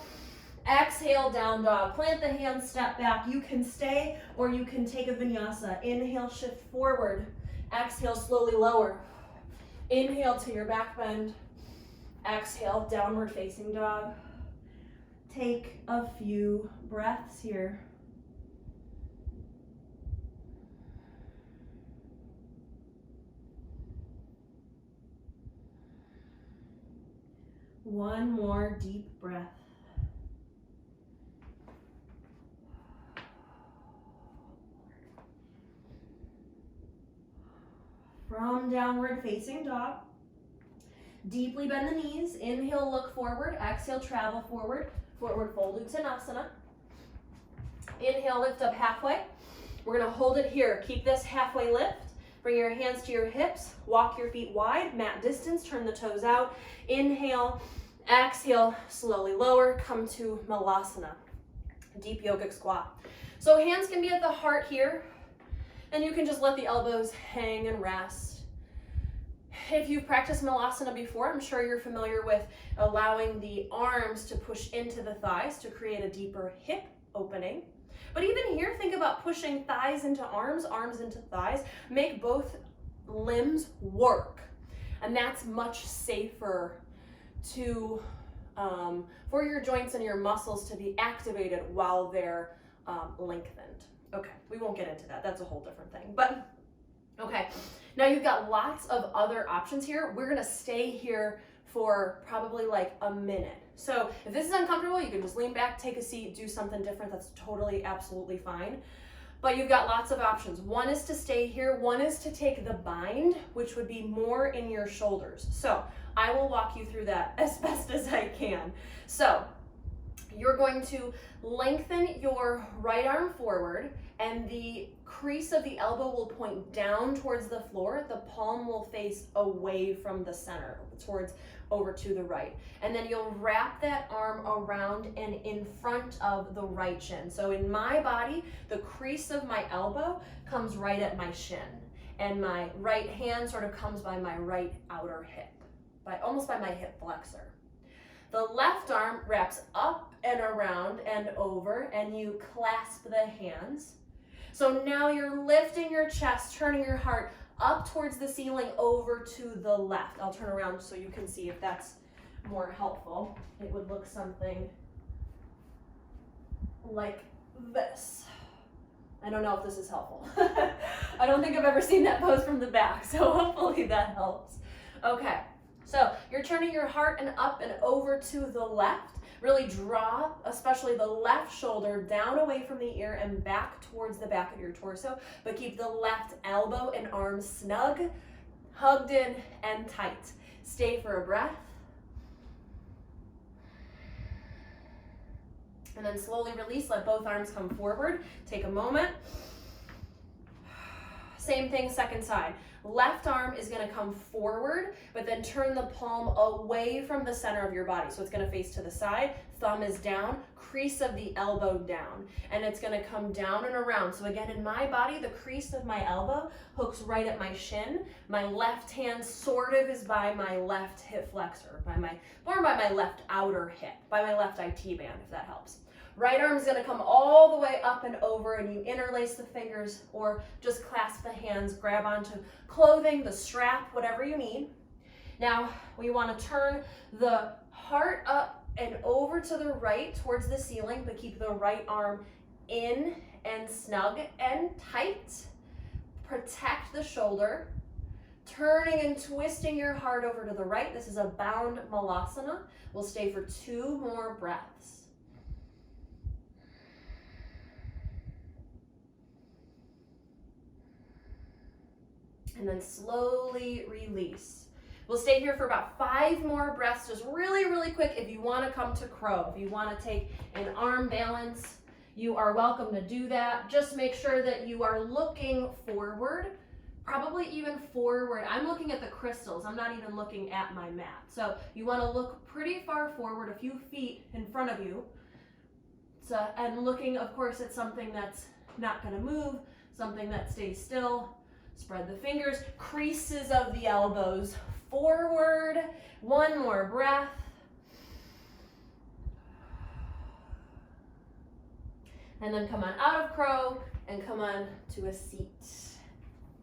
exhale, down dog. Plant the hands, step back. You can stay or you can take a vinyasa. Inhale, shift forward. Exhale, slowly lower. Inhale to your back bend. Exhale, downward facing dog. Take a few breaths here. One more deep breath. From downward facing dog, deeply bend the knees. Inhale, look forward. Exhale, travel forward. Forward fold Uttanasana. Inhale, lift up halfway. We're going to hold it here. Keep this halfway lift. Bring your hands to your hips. Walk your feet wide, mat distance. Turn the toes out. Inhale, exhale, slowly lower. Come to Malasana, deep yogic squat. So hands can be at the heart here, and you can just let the elbows hang and rest. If you've practiced Malasana before, I'm sure you're familiar with allowing the arms to push into the thighs to create a deeper hip opening. But even here, think about pushing thighs into arms, arms into thighs. Make both limbs work. And that's much safer to for your joints and your muscles to be activated while they're lengthened. Okay, we won't get into that. That's a whole different thing. But okay, now you've got lots of other options here. We're gonna stay here for probably like a minute. So if this is uncomfortable, you can just lean back, take a seat, do something different. That's totally, absolutely fine. But you've got lots of options. One is to stay here. One is to take the bind, which would be more in your shoulders. So I will walk you through that as best as I can. So you're going to lengthen your right arm forward, and the crease of the elbow will point down towards the floor. The palm will face away from the center, towards over to the right. And then you'll wrap that arm around and in front of the right shin. So in my body, the crease of my elbow comes right at my shin, and my right hand sort of comes by my right outer hip, almost by my hip flexor. The left arm wraps up and around and over, and you clasp the hands. So now you're lifting your chest, turning your heart up towards the ceiling, over to the left. I'll turn around so you can see if that's more helpful. It would look something like this. I don't know if this is helpful. I don't think I've ever seen that pose from the back, so hopefully that helps. Okay, so you're turning your heart and up and over to the left. Really draw, especially the left shoulder, down away from the ear and back towards the back of your torso, but keep the left elbow and arm snug, hugged in and tight. Stay for a breath. And then slowly release, let both arms come forward. Take a moment. Same thing, second side. Left arm is gonna come forward, but then turn the palm away from the center of your body. So it's gonna face to the side, thumb is down, crease of the elbow down, and it's gonna come down and around. So again, in my body, the crease of my elbow hooks right at my shin. My left hand sort of is by my left hip flexor, more by my left outer hip, by my left IT band, if that helps. Right arm is going to come all the way up and over, and you interlace the fingers or just clasp the hands, grab onto clothing, the strap, whatever you need. Now we want to turn the heart up and over to the right towards the ceiling, but keep the right arm in and snug and tight. Protect the shoulder. Turning and twisting your heart over to the right. This is a bound malasana. We'll stay for 2 more breaths. And then slowly release. We'll stay here for about 5 more breaths, just really, really quick. If you want to come to crow, if you want to take an arm balance, you are welcome to do that. Just make sure that you are looking forward, probably even forward. I'm looking at the crystals. I'm not even looking at my mat. So you want to look pretty far forward, a few feet in front of you. So, and looking, of course, at something that's not going to move, something that stays still. Spread the fingers, creases of the elbows forward. 1 more breath. And then come on out of crow and come on to a seat.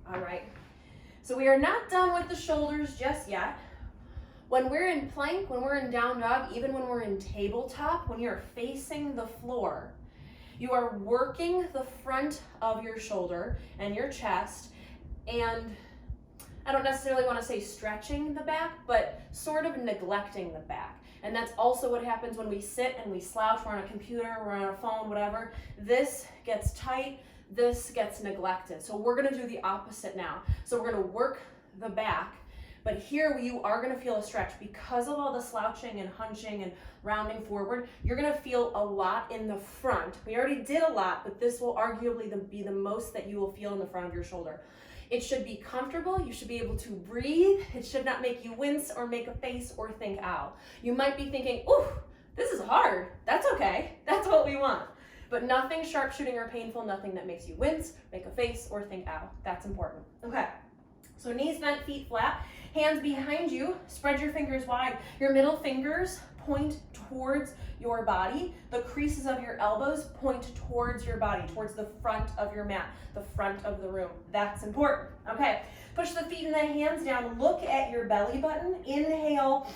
All right. So we are not done with the shoulders just yet. When we're in plank, when we're in down dog, even when we're in tabletop, when you're facing the floor, you are working the front of your shoulder and your chest. And I don't necessarily want to say stretching the back, but sort of neglecting the back. And that's also what happens when we sit and we slouch. We're on a computer, we're on our phone, whatever. This gets tight, this gets neglected. So we're going to do the opposite now. So we're going to work the back, but here you are going to feel a stretch because of all the slouching and hunching and rounding forward. You're going to feel a lot in the front. We already did a lot, but this will arguably be the most that you will feel in the front of your shoulder. It should be comfortable. You should be able to breathe. It should not make you wince or make a face or think, ow. You might be thinking, ooh, this is hard. That's okay. That's what we want. But nothing sharpshooting or painful, nothing that makes you wince, make a face, or think, ow. That's important. Okay. So knees bent, feet flat, hands behind you, spread your fingers wide. Your middle fingers point towards your body. The creases of your elbows point towards your body, towards the front of your mat, the front of the room. That's important. Okay, push the feet and the hands down. Look at your belly button. Inhale,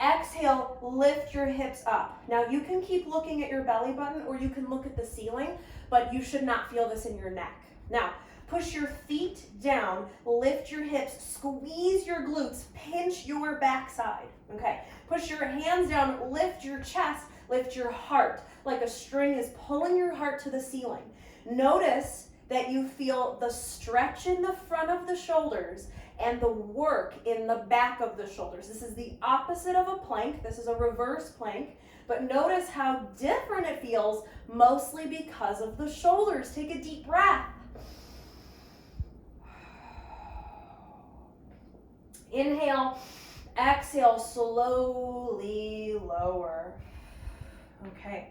exhale, lift your hips up. Now you can keep looking at your belly button or you can look at the ceiling, but you should not feel this in your neck. Now, push your feet down, lift your hips, squeeze your glutes, pinch your backside. Okay, push your hands down, lift your chest, lift your heart, like a string is pulling your heart to the ceiling. Notice that you feel the stretch in the front of the shoulders and the work in the back of the shoulders. This is the opposite of a plank. This is a reverse plank. But notice how different it feels, mostly because of the shoulders. Take a deep breath. Inhale, exhale, slowly lower. Okay.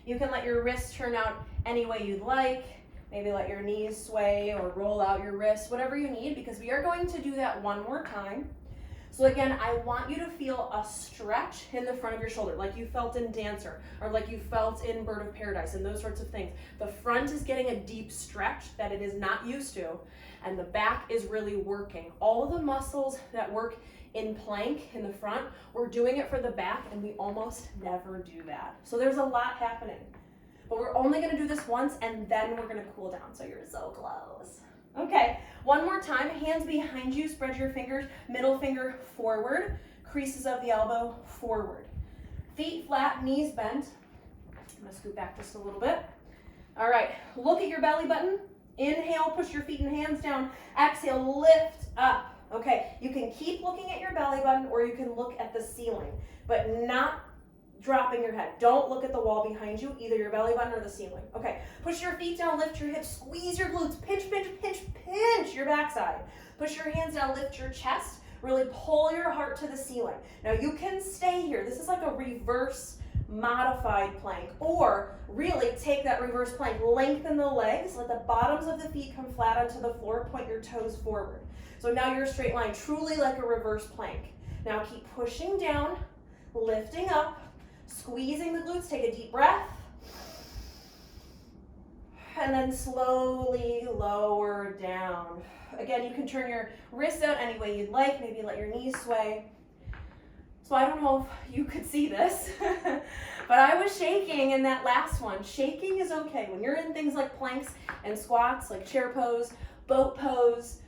You can let your wrists turn out any way you'd like. Maybe let your knees sway or roll out your wrists, whatever you need, because we are going to do that one more time. So again, I want you to feel a stretch in the front of your shoulder, like you felt in Dancer, or like you felt in Bird of Paradise, and those sorts of things. The front is getting a deep stretch that it is not used to, and the back is really working. All the muscles that work in plank in the front, we're doing it for the back, and we almost never do that. So there's a lot happening. But we're only gonna do this once, and then we're gonna cool down, so you're so close. Okay, one more time, hands behind you, spread your fingers, middle finger forward, creases of the elbow forward. Feet flat, knees bent. I'm gonna scoot back just a little bit. All right, look at your belly button. Inhale, push your feet and hands down. Exhale, lift up. Okay, you can keep looking at your belly button or you can look at the ceiling, but not dropping your head. Don't look at the wall behind you, either your belly button or the ceiling. Okay, push your feet down, lift your hips, squeeze your glutes, pinch, pinch, pinch, pinch your backside. Push your hands down, lift your chest, really pull your heart to the ceiling. Now you can stay here. This is like a reverse modified plank, or really take that reverse plank, lengthen the legs, let the bottoms of the feet come flat onto the floor, point your toes forward. So now you're a straight line, truly like a reverse plank. Now keep pushing down, lifting up, squeezing the glutes, take a deep breath, and then slowly lower down. Again, you can turn your wrists out any way you'd like, maybe let your knees sway. So I don't know if you could see this, but I was shaking in that last one. Shaking is okay. When you're in things like planks and squats, like chair pose, boat pose,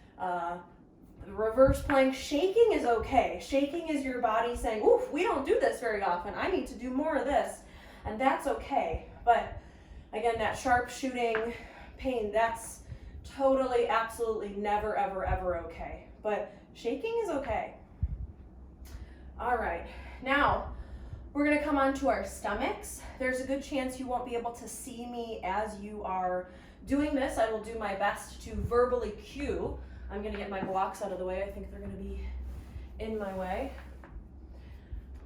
reverse plank, shaking is okay. Shaking is your body saying, oof, we don't do this very often. I need to do more of this. And that's okay. But again, that sharp shooting pain, that's totally, absolutely never, ever, ever okay. But shaking is okay. All right, now we're gonna come onto our stomachs. There's a good chance you won't be able to see me as you are doing this. I will do my best to verbally cue. I'm gonna get my blocks out of the way. I think they're gonna be in my way.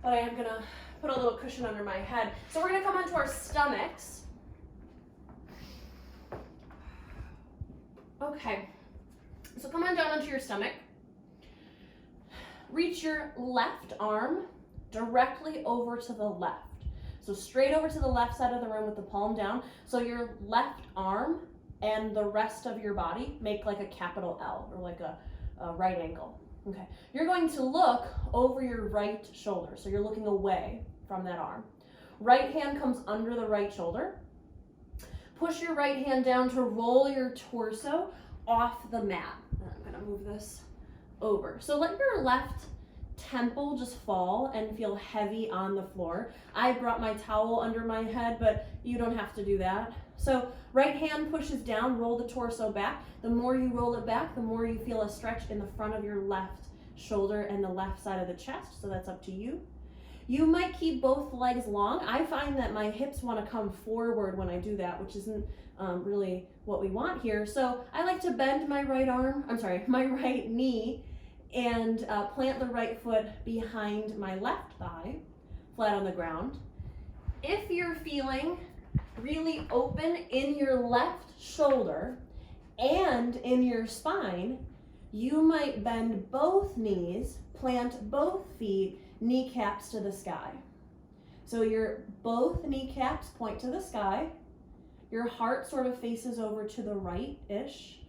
But I am gonna put a little cushion under my head. So we're gonna come onto our stomachs. Okay, so come on down onto your stomach. Reach your left arm directly over to the left. So straight over to the left side of the room with the palm down. So your left arm and the rest of your body make like a capital L, or like a right angle. Okay, you're going to look over your right shoulder. So you're looking away from that arm. Right hand comes under the right shoulder. Push your right hand down to roll your torso off the mat. I'm gonna move this over. So let your left temple just fall and feel heavy on the floor. I brought my towel under my head, but you don't have to do that. So right hand pushes down, roll the torso back. The more you roll it back, the more you feel a stretch in the front of your left shoulder and the left side of the chest, so that's up to you. You might keep both legs long. I find that my hips want to come forward when I do that, which isn't really what we want here. So I like to bend my my right knee and plant the right foot behind my left thigh, flat on the ground. If you're feeling really open in your left shoulder and in your spine, you might bend both knees, plant both feet, kneecaps to the sky. So your both kneecaps point to the sky, your heart sort of faces over to the right-ish,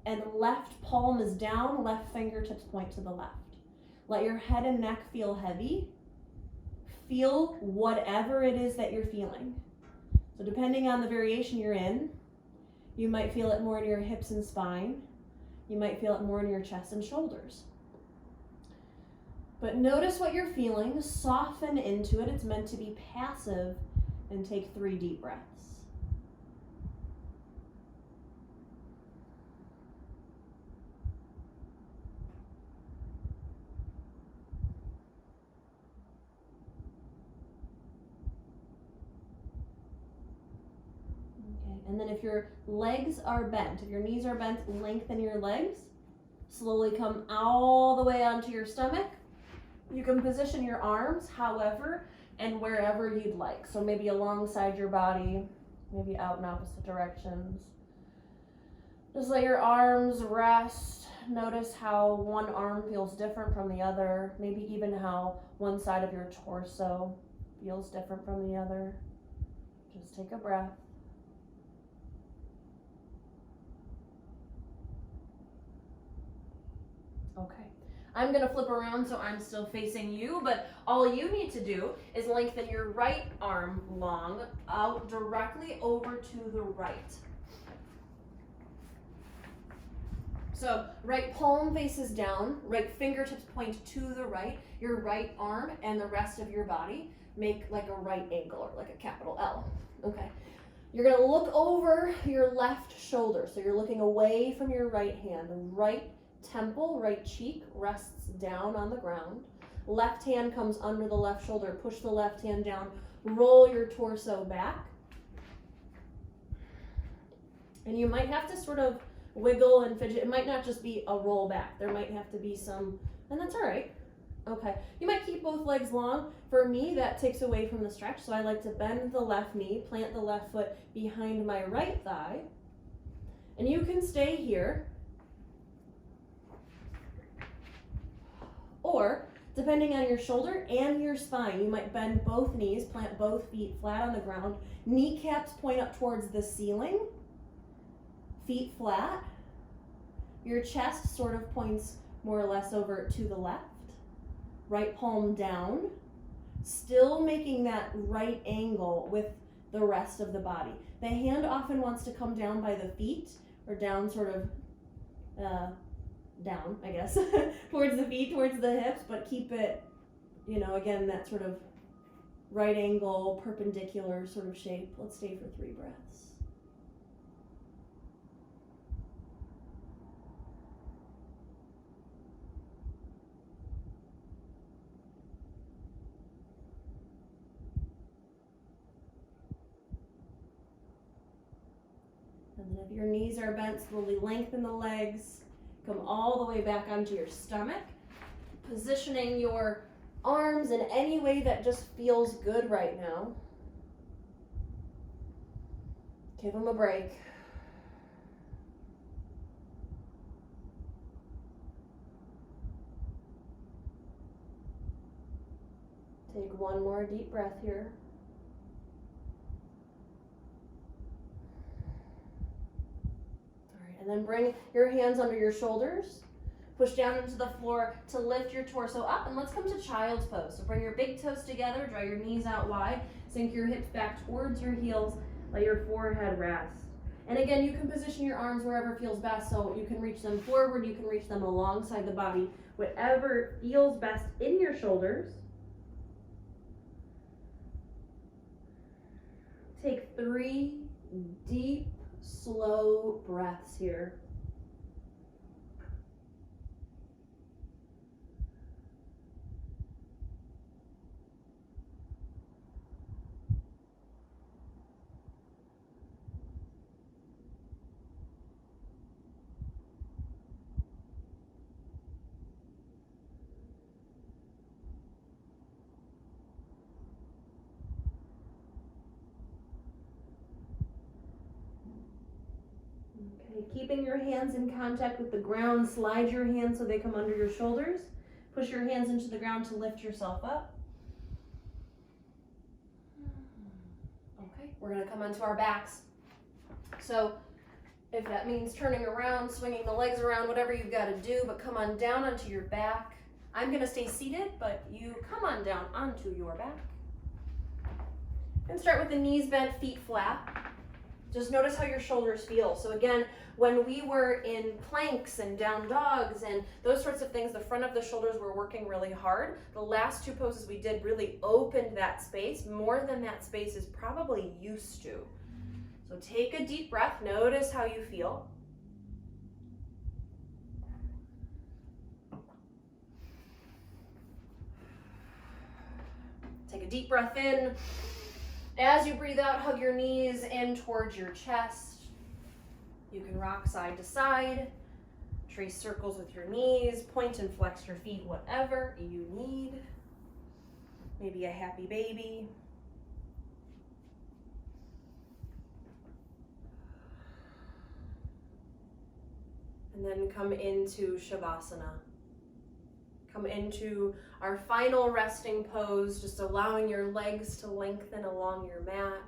and left palm is down, left fingertips point to the left. Let your head and neck feel heavy. Feel whatever it is that you're feeling. So depending on the variation you're in, you might feel it more in your hips and spine. You might feel it more in your chest and shoulders. But notice what you're feeling, soften into it. It's meant to be passive, and take 3 deep breaths. Okay, and then if your legs are bent, if your knees are bent, lengthen your legs. Slowly come all the way onto your stomach. You can position your arms however and wherever you'd like. So maybe alongside your body, maybe out in opposite directions. Just let your arms rest. Notice how one arm feels different from the other. Maybe even how one side of your torso feels different from the other. Just take a breath. Okay. I'm gonna flip around so I'm still facing you, but all you need to do is lengthen your right arm long out directly over to the right. So right palm faces down, right fingertips point to the right, your right arm and the rest of your body make like a right angle or like a capital L. Okay. You're gonna look over your left shoulder. So you're looking away from your right hand. Right temple, right cheek rests down on the ground. Left hand comes under the left shoulder. Push the left hand down. Roll your torso back. And you might have to sort of wiggle and fidget. It might not just be a roll back. There might have to be some, and that's all right. Okay. You might keep both legs long. For me, that takes away from the stretch. So I like to bend the left knee, plant the left foot behind my right thigh. And you can stay here. Or, depending on your shoulder and your spine, you might bend both knees, plant both feet flat on the ground. Kneecaps point up towards the ceiling. Feet flat. Your chest sort of points more or less over to the left. Right palm down. Still making that right angle with the rest of the body. The hand often wants to come down by the feet or down sort of down, I guess, towards the feet, towards the hips, but keep it, again, that sort of right angle, perpendicular sort of shape. Let's stay for 3 breaths. And then if your knees are bent, slowly lengthen the legs. Come all the way back onto your stomach, positioning your arms in any way that just feels good right now. Give them a break. Take one more deep breath here. And then bring your hands under your shoulders. Push down into the floor to lift your torso up. And let's come to child's pose. So bring your big toes together, draw your knees out wide, sink your hips back towards your heels, let your forehead rest. And again, you can position your arms wherever feels best. So you can reach them forward, you can reach them alongside the body, whatever feels best in your shoulders. Take 3 deep, slow breaths here. Keeping your hands in contact with the ground, slide your hands so they come under your shoulders. Push your hands into the ground to lift yourself up. Okay, we're gonna come onto our backs. So if that means turning around, swinging the legs around, whatever you've got to do, but come on down onto your back. I'm gonna stay seated, but you come on down onto your back. And start with the knees bent, feet flat. Just notice how your shoulders feel. So again, when we were in planks and down dogs and those sorts of things, the front of the shoulders were working really hard. The last two poses we did really opened that space more than that space is probably used to. So take a deep breath. Notice how you feel. Take a deep breath in. As you breathe out, hug your knees in towards your chest. You can rock side to side. Trace circles with your knees. Point and flex your feet, whatever you need. Maybe a happy baby. And then come into Shavasana. Come into our final resting pose, just allowing your legs to lengthen along your mat.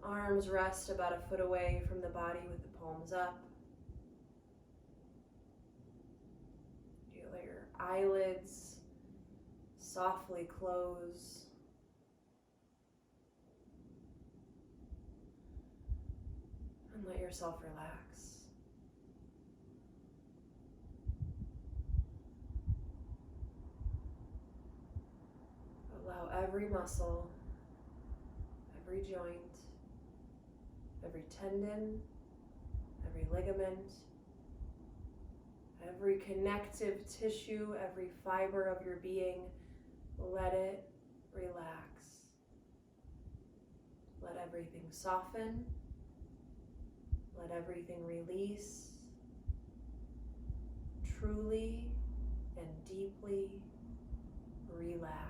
Arms rest about a foot away from the body with the palms up. You let your eyelids softly close. And let yourself relax. Allow every muscle, every joint, every tendon, every ligament, every connective tissue, every fiber of your being, let it relax. Let everything soften. Let everything release. Truly and deeply relax.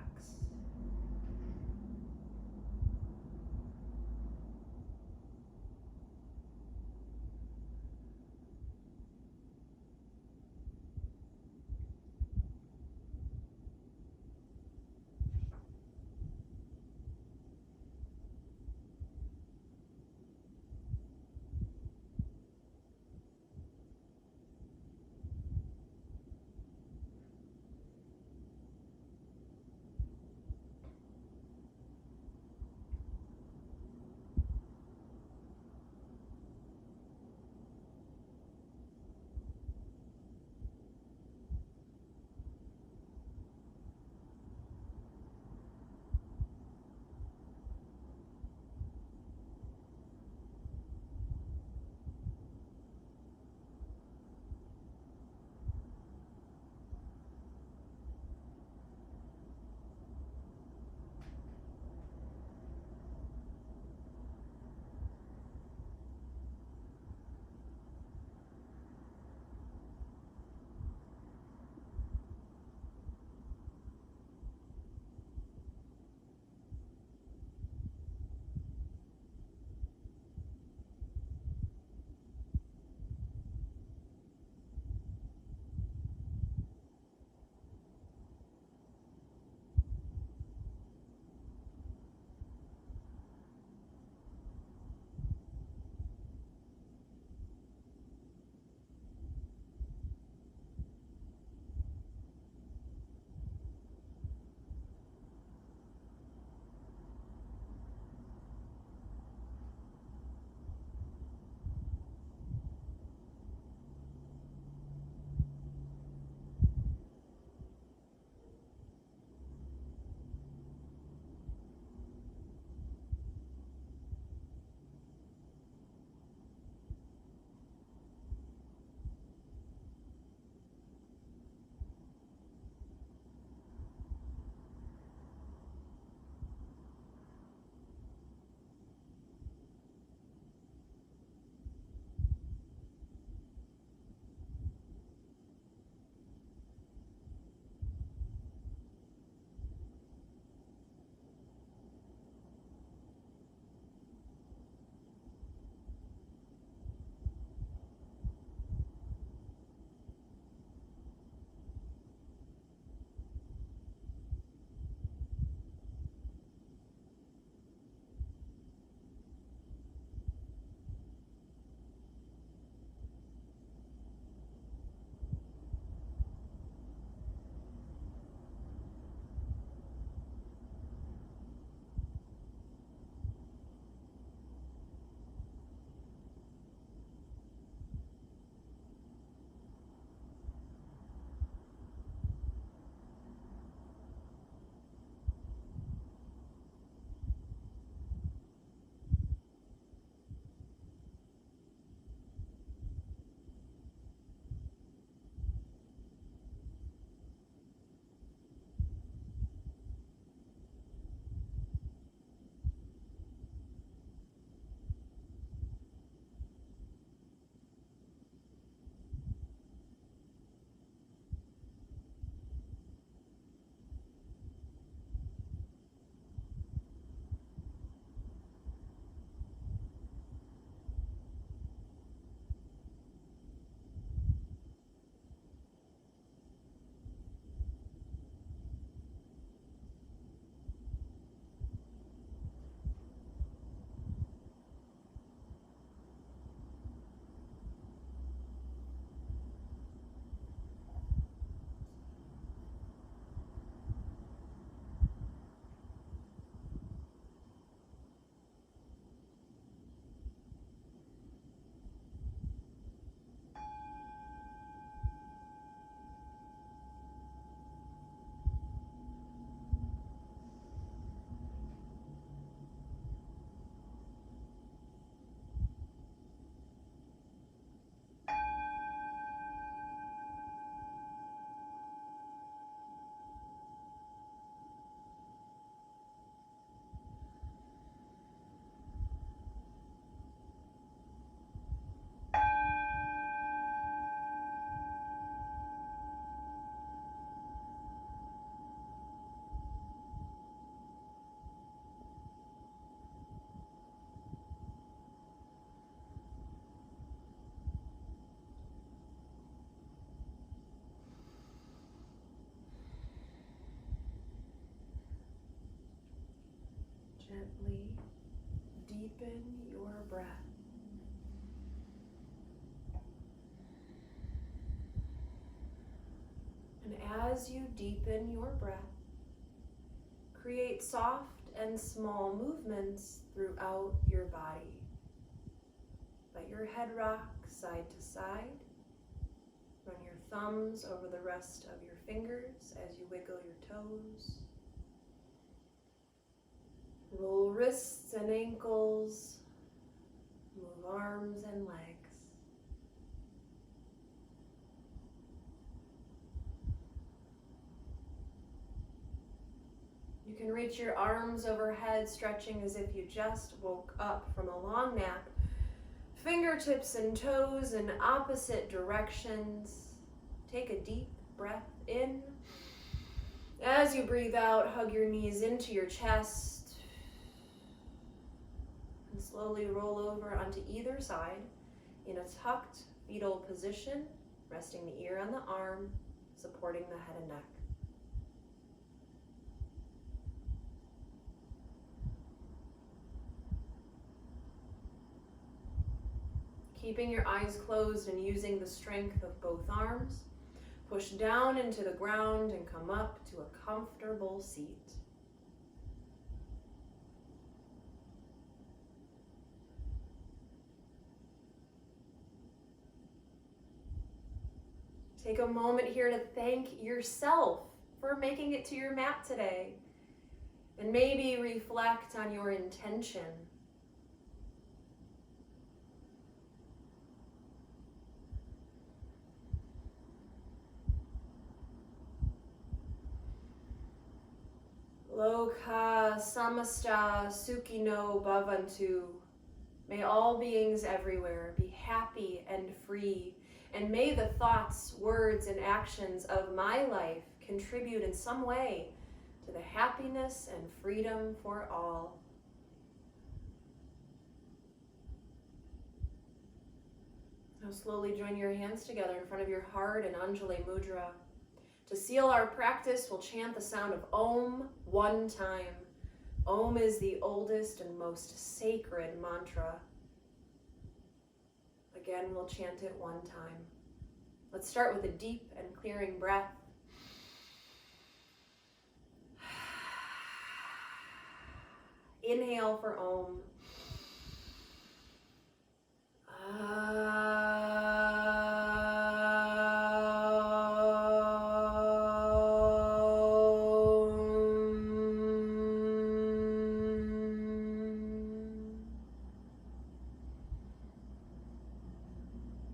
gently deepen your breath. And as you deepen your breath, create soft and small movements throughout your body. Let your head rock side to side. Run your thumbs over the rest of your fingers as you wiggle your toes. Roll wrists and ankles. Move arms and legs. You can reach your arms overhead, stretching as if you just woke up from a long nap. Fingertips and toes in opposite directions. Take a deep breath in. As you breathe out, hug your knees into your chest. And slowly roll over onto either side in a tucked fetal position, resting the ear on the arm, supporting the head and neck. Keeping your eyes closed and using the strength of both arms, push down into the ground and come up to a comfortable seat. Take a moment here to thank yourself for making it to your mat today, and maybe reflect on your intention. Loka samasta sukhino bhavantu. May all beings everywhere be happy and free, and may the thoughts, words, and actions of my life contribute in some way to the happiness and freedom for all. Now slowly join your hands together in front of your heart in Anjali Mudra. To seal our practice, we'll chant the sound of Om one time. Om is the oldest and most sacred mantra. Again, we'll chant it one time. Let's start with a deep and clearing breath. Inhale for Om.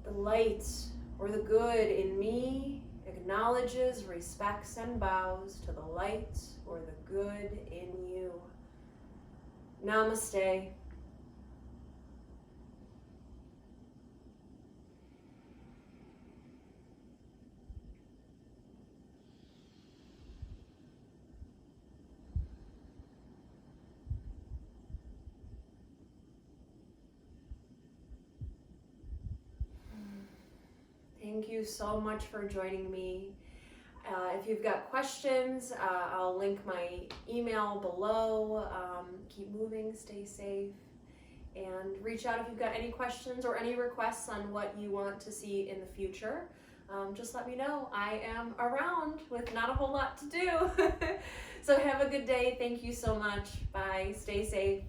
The light or the good in me acknowledges, respects, and bows to the light or the good in you. Namaste. Thank you so much for joining me. If you've got questions, I'll link my email below. Keep moving, stay safe, and reach out if you've got any questions or any requests on what you want to see in the future. Just let me know. I am around with not a whole lot to do. So have a good day. Thank you so much. Bye. Stay safe.